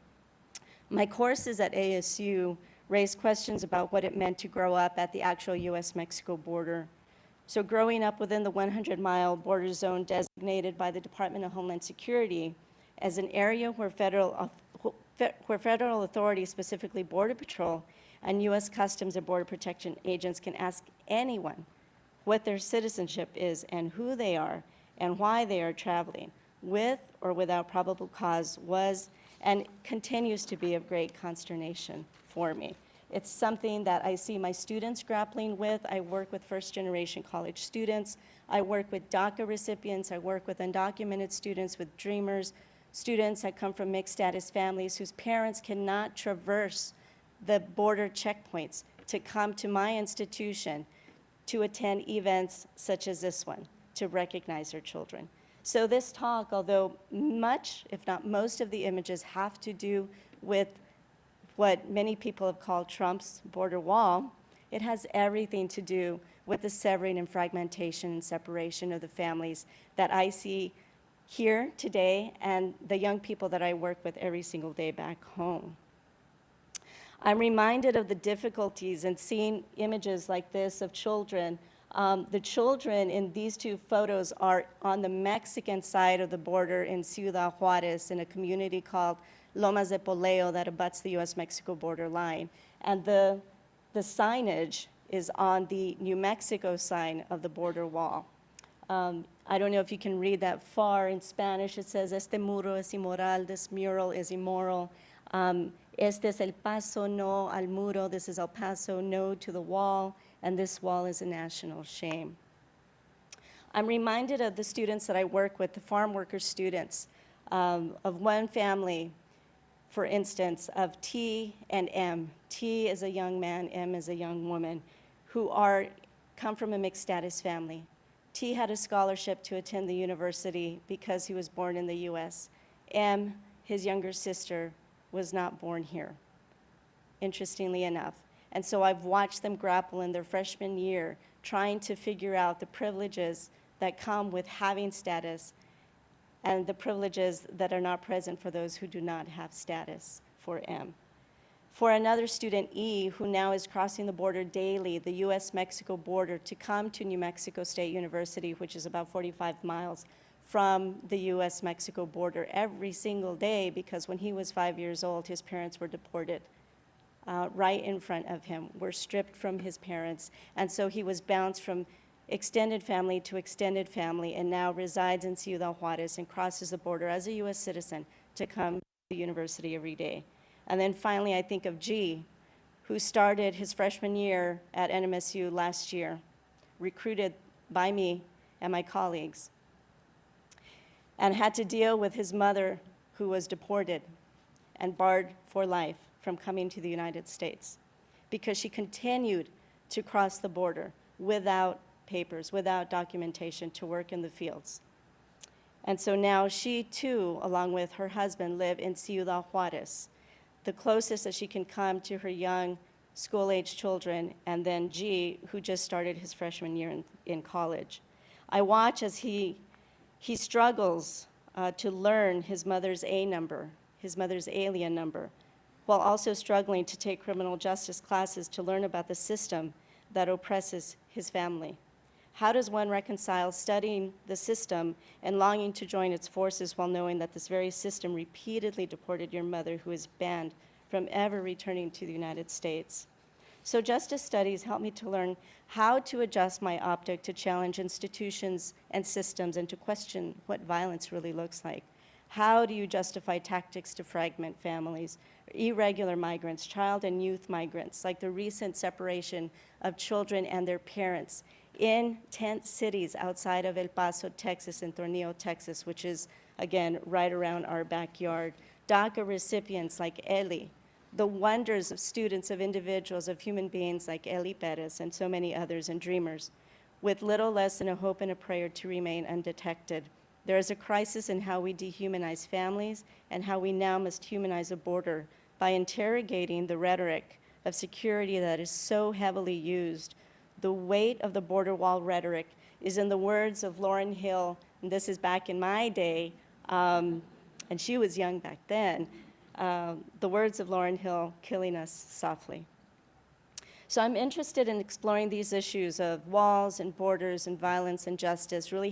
My courses at ASU raised questions about what it meant to grow up at the actual US-Mexico border. So growing up within the 100-mile border zone designated by the Department of Homeland Security as an area where federal authorities, specifically Border Patrol and US Customs and Border Protection agents, can ask anyone what their citizenship is and who they are and why they are traveling, with or without probable cause, was and continues to be of great consternation for me. It's something that I see my students grappling with. I work with first-generation college students. I work with DACA recipients. I work with undocumented students, with dreamers, students that come from mixed-status families whose parents cannot traverse the border checkpoints to come to my institution to attend events such as this one, to recognize their children. So this talk, although much, if not most of the images have to do with what many people have called Trump's border wall, it has everything to do with the severing and fragmentation and separation of the families that I see here today and the young people that I work with every single day back home. I'm reminded of the difficulties in seeing images like this of children. The children in these two photos are on the Mexican side of the border in Ciudad Juarez, in a community called Lomas de Poleo that abuts the US-Mexico border line. And the signage is on the New Mexico side of the border wall. I don't know if you can read that far. In Spanish, it says, "Este muro es inmoral," this mural is immoral. Este es el paso, no al muro. This is El Paso, no to the wall. And this wall is a national shame. I'm reminded of the students that I work with, the farm worker students, of one family, for instance, of T and M. T is a young man, M is a young woman, who come from a mixed status family. T had a scholarship to attend the university because he was born in the US. M, his younger sister, was not born here, interestingly enough. And so I've watched them grapple in their freshman year, trying to figure out the privileges that come with having status and the privileges that are not present for those who do not have status for M. For another student, E, who now is crossing the border daily, the US-Mexico border, to come to New Mexico State University, which is about 45 miles from the US-Mexico border every single day, because when he was 5 years old, his parents were deported. Right in front of him, were stripped from his parents, and so he was bounced from extended family to extended family, and now resides in Ciudad Juarez and crosses the border as a US citizen to come to the university every day. And then finally, I think of G, who started his freshman year at NMSU last year, recruited by me and my colleagues, and had to deal with his mother, who was deported and barred for life from coming to the United States because she continued to cross the border without papers, without documentation, to work in the fields. And so now she too, along with her husband, live in Ciudad Juarez, the closest that she can come to her young school-age children, and then G, who just started his freshman year in college. I watch as he He struggles to learn his mother's A number, his mother's alien number, while also struggling to take criminal justice classes to learn about the system that oppresses his family. How does one reconcile studying the system and longing to join its forces while knowing that this very system repeatedly deported your mother, who is banned from ever returning to the United States? So justice studies helped me to learn how to adjust my optic to challenge institutions and systems and to question what violence really looks like. How do you justify tactics to fragment families, irregular migrants, child and youth migrants, like the recent separation of children and their parents in tent cities outside of El Paso, Texas, and Tornillo, Texas, which is, again, right around our backyard. DACA recipients like Ellie, the wonders of students, of individuals, of human beings like Ellie Fetes and so many others and dreamers, with little less than a hope and a prayer to remain undetected. There is a crisis in how we dehumanize families and how we now must humanize a border by interrogating the rhetoric of security that is so heavily used. The weight of the border wall rhetoric is in the words of Lauryn Hill, and this is back in my day, and she was young back then, the words of Lauryn Hill, killing us softly. So I'm interested in exploring these issues of walls and borders and violence and justice, really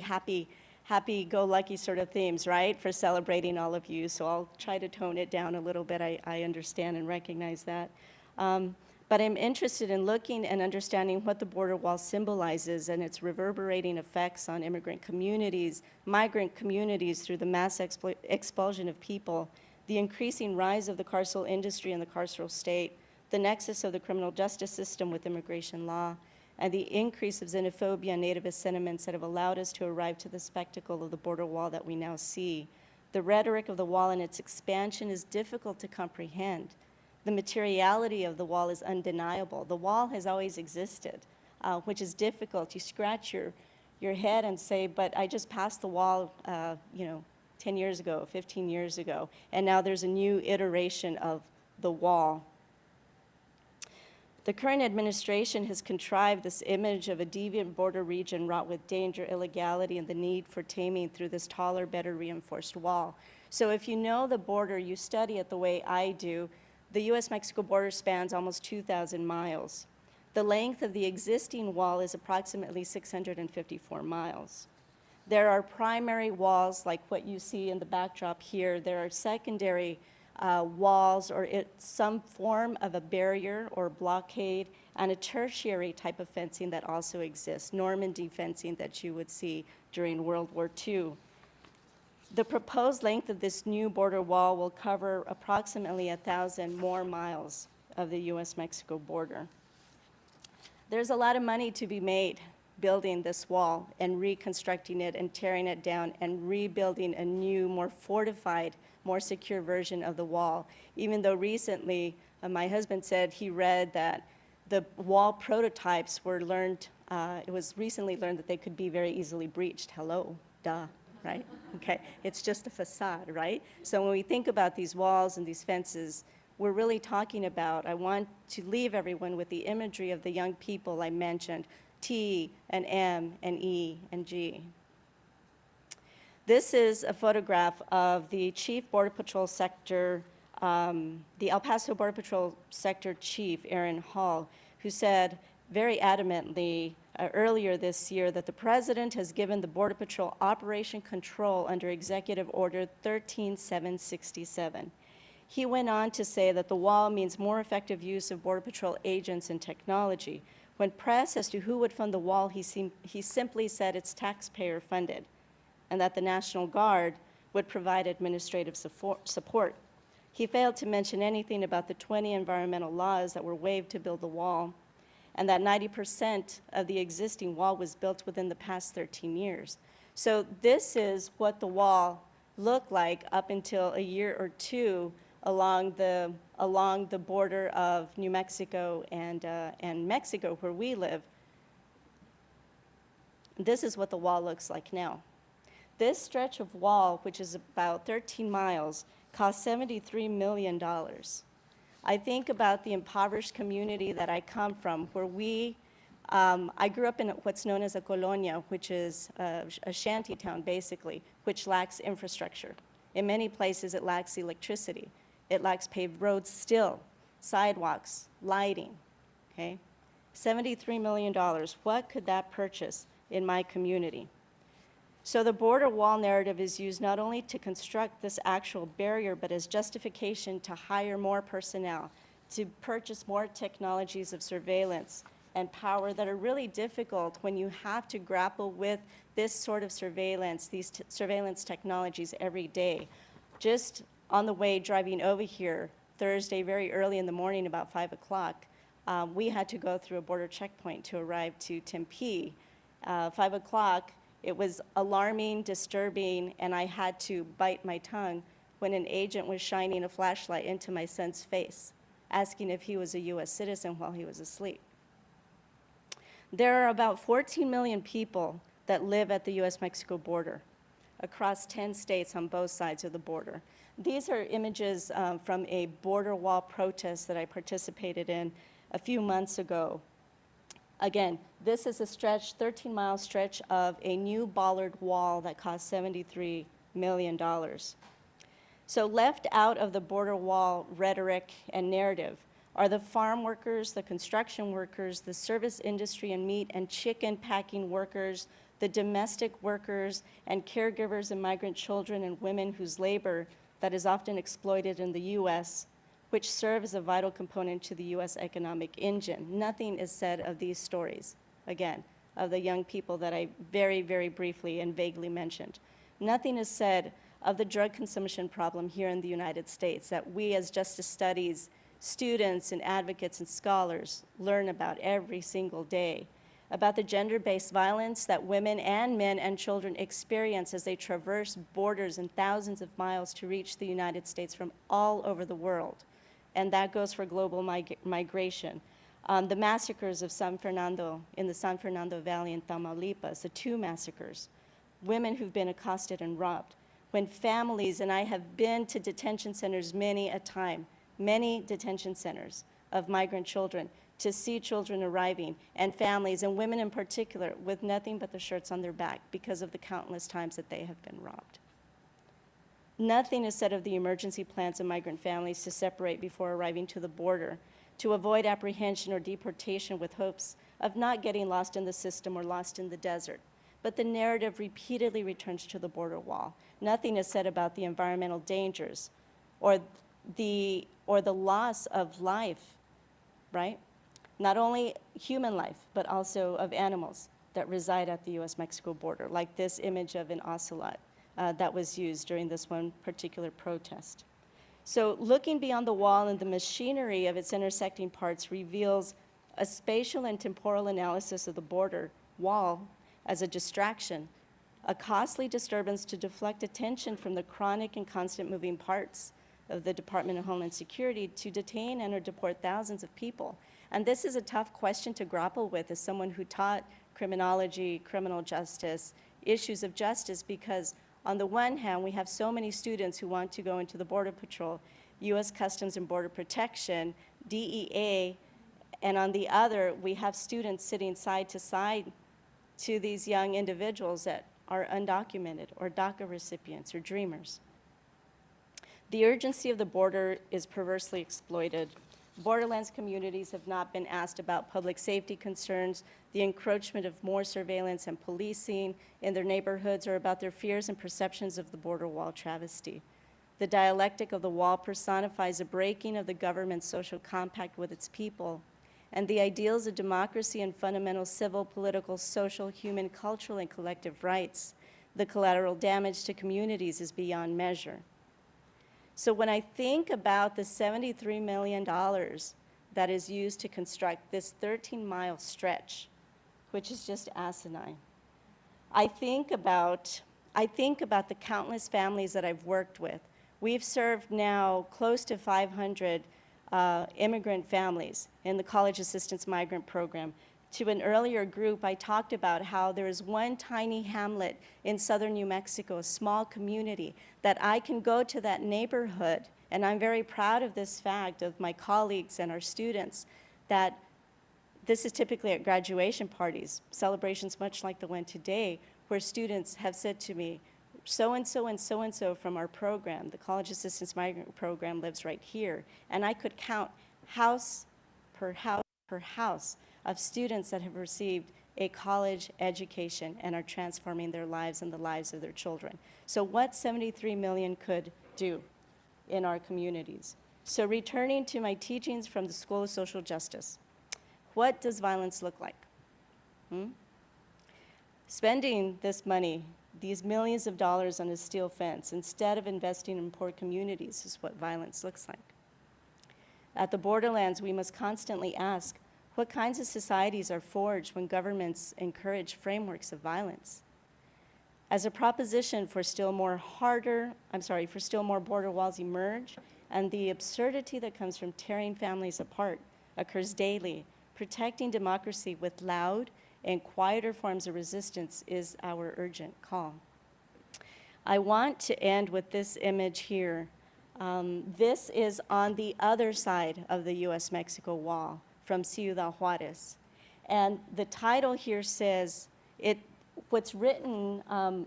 happy-go-lucky sort of themes, right, for celebrating all of you. So I'll try to tone it down a little bit. I understand and recognize that. But I'm interested in looking and understanding what the border wall symbolizes and its reverberating effects on immigrant communities, migrant communities through the mass expulsion of people, the increasing rise of the carceral industry and the carceral state, the nexus of the criminal justice system with immigration law, and the increase of xenophobia and nativist sentiments that have allowed us to arrive to the spectacle of the border wall that we now see. The rhetoric of the wall and its expansion is difficult to comprehend. The materiality of the wall is undeniable. The wall has always existed, which is difficult. You scratch your head and say, but I just passed the wall, 10 years ago, 15 years ago, and now there's a new iteration of the wall. The current administration has contrived this image of a deviant border region wrought with danger, illegality, and the need for taming through this taller, better reinforced wall. So if you know the border, you study it the way I do, the US-Mexico border spans almost 2,000 miles. The length of the existing wall is approximately 654 miles. There are primary walls like what you see in the backdrop here. There are secondary walls or some form of a barrier or blockade, and a tertiary type of fencing that also exists, Normandy fencing that you would see during World War II. The proposed length of this new border wall will cover approximately 1,000 more miles of the US-Mexico border. There's a lot of money to be made building this wall and reconstructing it and tearing it down and rebuilding a new, more fortified, more secure version of the wall. Even though recently, my husband said he read that the wall prototypes were learned, it was recently learned that they could be very easily breached. Hello, duh, right? Okay, it's just a facade, right? So when we think about these walls and these fences, we're really talking about, I want to leave everyone with the imagery of the young people I mentioned, T and M and E and G. This is a photograph of the Chief Border Patrol Sector, the El Paso Border Patrol Sector Chief, Aaron Hall, who said very adamantly earlier this year that the President has given the Border Patrol Operation Control under Executive Order 13767. He went on to say that the wall means more effective use of Border Patrol agents and technology. When pressed as to who would fund the wall, he simply said it's taxpayer funded, and that the National Guard would provide administrative support. He failed to mention anything about the 20 environmental laws that were waived to build the wall, and that 90% of the existing wall was built within the past 13 years. So this is what the wall looked like up until a year or two along the border of New Mexico and Mexico, where we live. This is what the wall looks like now. This stretch of wall, which is about 13 miles, cost $73 million. I think about the impoverished community that I come from, where we I grew up in what's known as a colonia, which is a shanty town, basically, which lacks infrastructure. In many places, it lacks electricity. It lacks paved roads still, sidewalks, lighting, okay? $73 million, what could that purchase in my community? So the border wall narrative is used not only to construct this actual barrier, but as justification to hire more personnel, to purchase more technologies of surveillance and power that are really difficult when you have to grapple with this sort of surveillance, these surveillance technologies every day. Just on the way driving over here, Thursday, very early in the morning, about 5 o'clock, we had to go through a border checkpoint to arrive to Tempe. 5 o'clock, it was alarming, disturbing, and I had to bite my tongue when an agent was shining a flashlight into my son's face, asking if he was a US citizen while he was asleep. There are about 14 million people that live at the US-Mexico border across 10 states on both sides of the border. These are images from a border wall protest that I participated in a few months ago. Again, this is a stretch, 13-mile stretch of a new bollard wall that cost $73 million. So left out of the border wall rhetoric and narrative are the farm workers, the construction workers, the service industry and meat and chicken packing workers, the domestic workers and caregivers and migrant children and women whose labor that is often exploited in the US, which serve as a vital component to the US economic engine. Nothing is said of these stories, again, of the young people that I very, very briefly and vaguely mentioned. Nothing is said of the drug consumption problem here in the United States that we as justice studies students and advocates and scholars learn about every single day, about the gender-based violence that women and men and children experience as they traverse borders and thousands of miles to reach the United States from all over the world. And that goes for global migration. The massacres of San Fernando, in the San Fernando Valley in Tamaulipas, the 2 massacres, women who've been accosted and robbed. When families, and I have been to detention centers many a time, many detention centers of migrant children, to see children arriving and families and women in particular with nothing but the shirts on their back because of the countless times that they have been robbed. Nothing is said of the emergency plans of migrant families to separate before arriving to the border, to avoid apprehension or deportation with hopes of not getting lost in the system or lost in the desert. But the narrative repeatedly returns to the border wall. Nothing is said about the environmental dangers or the loss of life, right? Not only human life, but also of animals that reside at the US-Mexico border, like this image of an ocelot that was used during this one particular protest. So looking beyond the wall and the machinery of its intersecting parts reveals a spatial and temporal analysis of the border wall as a distraction, a costly disturbance to deflect attention from the chronic and constant moving parts of the Department of Homeland Security to detain and or deport thousands of people. And this is a tough question to grapple with as someone who taught criminology, criminal justice, issues of justice, because on the one hand, we have so many students who want to go into the Border Patrol, US Customs and Border Protection, DEA, and on the other, we have students sitting side to side to these young individuals that are undocumented or DACA recipients or dreamers. The urgency of the border is perversely exploited. Borderlands communities have not been asked about public safety concerns, the encroachment of more surveillance and policing in their neighborhoods, or about their fears and perceptions of the border wall travesty. The dialectic of the wall personifies a breaking of the government's social compact with its people, and the ideals of democracy and fundamental civil, political, social, human, cultural, and collective rights. The collateral damage to communities is beyond measure. So when I think about the $73 million that is used to construct this 13-mile stretch, which is just asinine, I think about the countless families that I've worked with. We've served now close to 500 immigrant families in the College Assistance Migrant Program. To an earlier group, I talked about how there is one tiny hamlet in southern New Mexico, a small community, that I can go to that neighborhood, and I'm very proud of this fact of my colleagues and our students, that This is typically at graduation parties, celebrations much like the one today, where students have said to me, so-and-so and so-and-so from our program, the College Assistance Migrant Program, lives right here. And I could count house per house of students that have received a college education and are transforming their lives and the lives of their children. So what 73 million could do in our communities. So returning to my teachings from the School of Social Justice, what does violence look like? Spending this money, these millions of dollars on a steel fence, instead of investing in poor communities, is what violence looks like. At the borderlands, we must constantly ask, what kinds of societies are forged when governments encourage frameworks of violence? As a proposition for still more border walls emerge, and the absurdity that comes from tearing families apart occurs daily, protecting democracy with loud and quieter forms of resistance is our urgent call. I want to end with this image here. This is on the other side of the U.S.-Mexico wall from Ciudad Juarez. And the title here says, what's written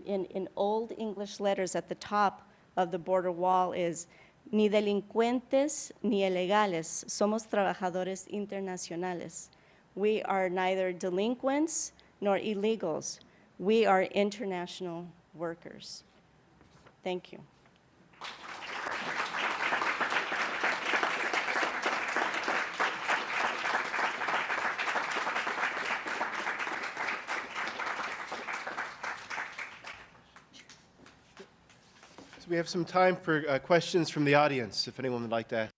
in old English letters at the top of the border wall is, ni delincuentes ni ilegales, somos trabajadores internacionales. We are neither delinquents nor illegals. We are international workers. Thank you. We have some time for questions from the audience, if anyone would like to ask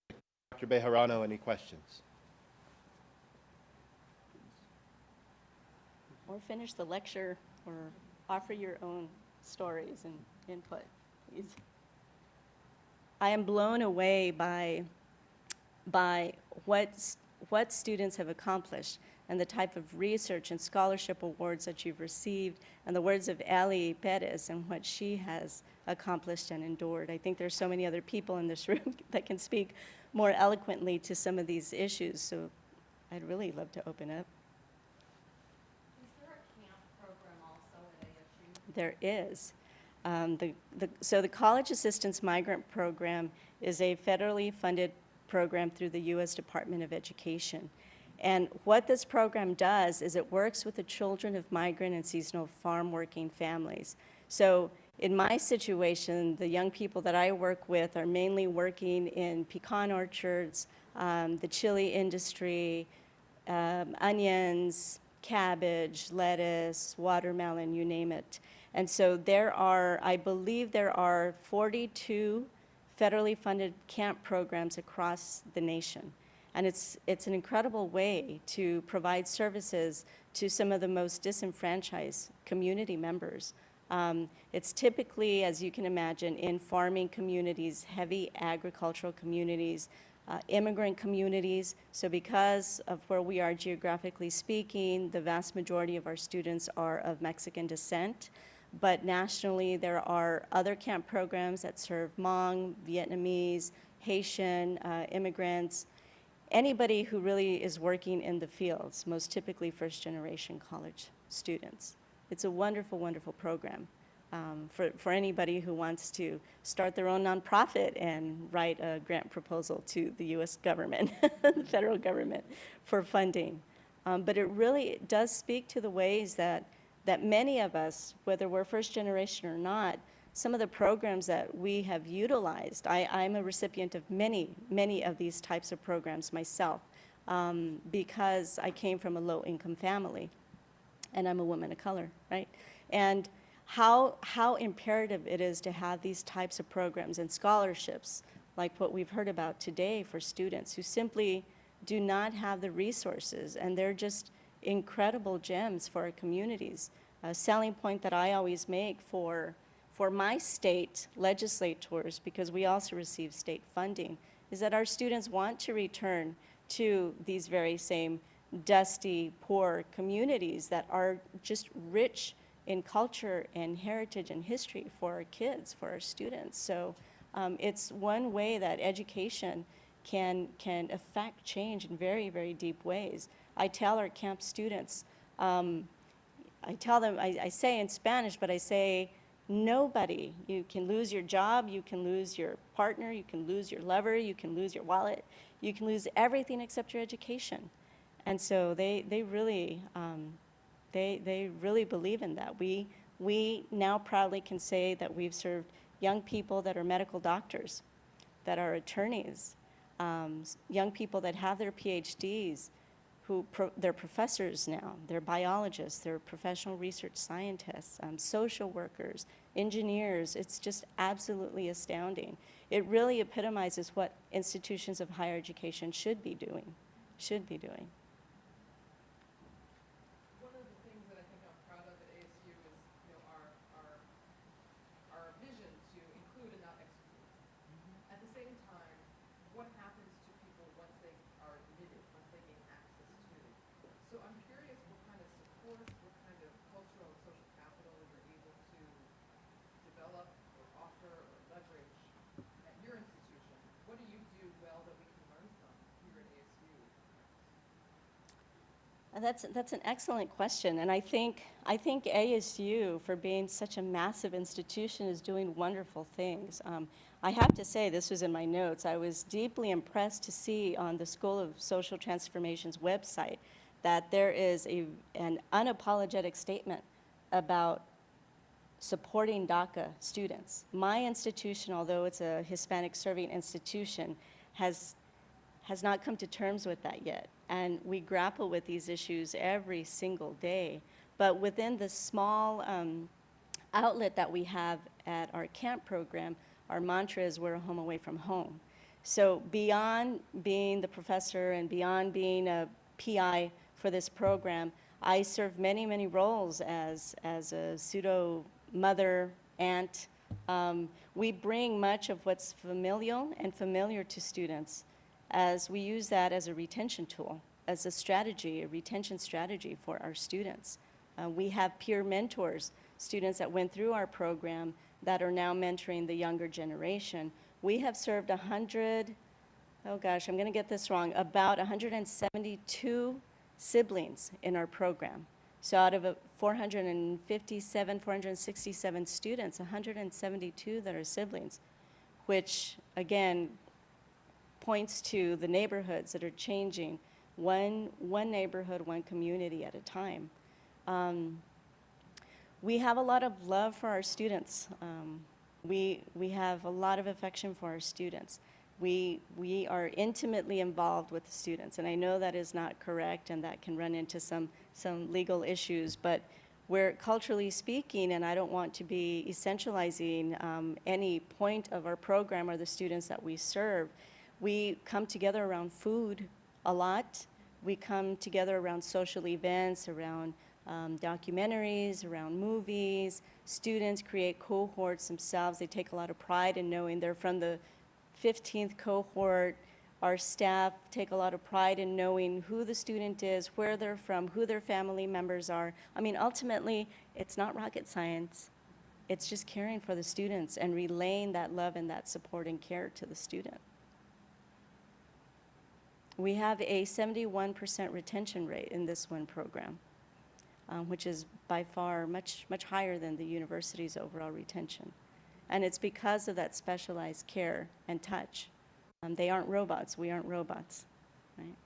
Dr. Bejarano any questions. Or finish the lecture, or offer your own stories and input, please. I am blown away by what students have accomplished and the type of research and scholarship awards that you've received, and the words of Ellie Fetes and what she has accomplished and endured. I think there's so many other people in this room that can speak more eloquently to some of these issues, so I'd really love to open up. Is there a camp program also at ASU? There is. So the College Assistance Migrant Program is a federally funded program through the U.S. Department of Education. And what this program does is it works with the children of migrant and seasonal farm working families. So in my situation, the young people that I work with are mainly working in pecan orchards, the chili industry, onions, cabbage, lettuce, watermelon, you name it. And so I believe there are 42 federally funded camp programs across the nation. And it's an incredible way to provide services to some of the most disenfranchised community members. It's typically, as you can imagine, in farming communities, heavy agricultural communities, immigrant communities. So because of where we are geographically speaking, the vast majority of our students are of Mexican descent. But nationally, there are other camp programs that serve Hmong, Vietnamese, Haitian immigrants, anybody who really is working in the fields, most typically first-generation college students. It's a wonderful, wonderful program for anybody who wants to start their own nonprofit and write a grant proposal to the U.S. government, the federal government, for funding. But it really does speak to the ways that many of us, whether we're first generation or not, some of the programs that we have utilized, I'm a recipient of many, many of these types of programs myself because I came from a low-income family, and I'm a woman of color, right? And how imperative it is to have these types of programs and scholarships like what we've heard about today for students who simply do not have the resources, and they're just incredible gems for our communities. A selling point that I always make for my state legislators, because we also receive state funding, is that our students want to return to these very same dusty, poor communities that are just rich in culture and heritage and history for our kids, for our students. So it's one way that education can affect change in very, very deep ways. I tell our camp students, I tell them, I say in Spanish, but I say, nobody, you can lose your job, you can lose your partner, you can lose your lover, you can lose your wallet, you can lose everything except your education. And so they really believe in that. We now proudly can say that we've served young people that are medical doctors, that are attorneys, young people that have their PhDs, they're professors now, they're biologists, they're professional research scientists, social workers, engineers. It's just absolutely astounding. It really epitomizes what institutions of higher education should be doing. One of the things that I think I'm proud of at ASU is, our vision to include and not exclude. At the same time, what happens to people once they are admitted, once they gain access to? So I'm curious what kind of support, what kind of cultural and social capital you're able to develop or offer or leverage at your institution. What do you do well that we can learn from here at ASU? That's an excellent question, and I think ASU, for being such a massive institution, is doing wonderful things. I have to say, this was in my notes, I was deeply impressed to see on the School of Social Transformation's website that there is an unapologetic statement about supporting DACA students. My institution, although it's a Hispanic serving institution, has not come to terms with that yet. And we grapple with these issues every single day. But within the small outlet that we have at our camp program, our mantra is we're a home away from home. So beyond being the professor and beyond being a PI for this program, I serve many, many roles as a pseudo mother, aunt. We bring much of what's familial and familiar to students, as we use that as a retention tool, as a strategy, a retention strategy for our students. We have peer mentors, students that went through our program that are now mentoring the younger generation. We have served about 172 siblings in our program. So out of 467 students, 172 that are siblings, which again points to the neighborhoods that are changing, one neighborhood, one community at a time. We have a lot of love for our students. We have a lot of affection for our students. We are intimately involved with the students, and I know that is not correct, and that can run into some legal issues, but we're culturally speaking, and I don't want to be essentializing any point of our program or the students that we serve. We come together around food a lot. We come together around social events, around documentaries, around movies. Students create cohorts themselves. They take a lot of pride in knowing they're from the 15th cohort. Our staff take a lot of pride in knowing who the student is, where they're from, who their family members are. I mean, ultimately, it's not rocket science. It's just caring for the students and relaying that love and that support and care to the student. We have a 71% retention rate in this one program, which is by far much higher than the university's overall retention. And it's because of that specialized care and touch. They aren't robots. We aren't robots, right?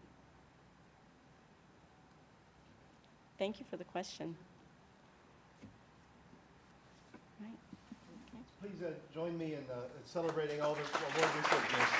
Thank you for the question. Right. Okay. Please join me in celebrating all the award recipients.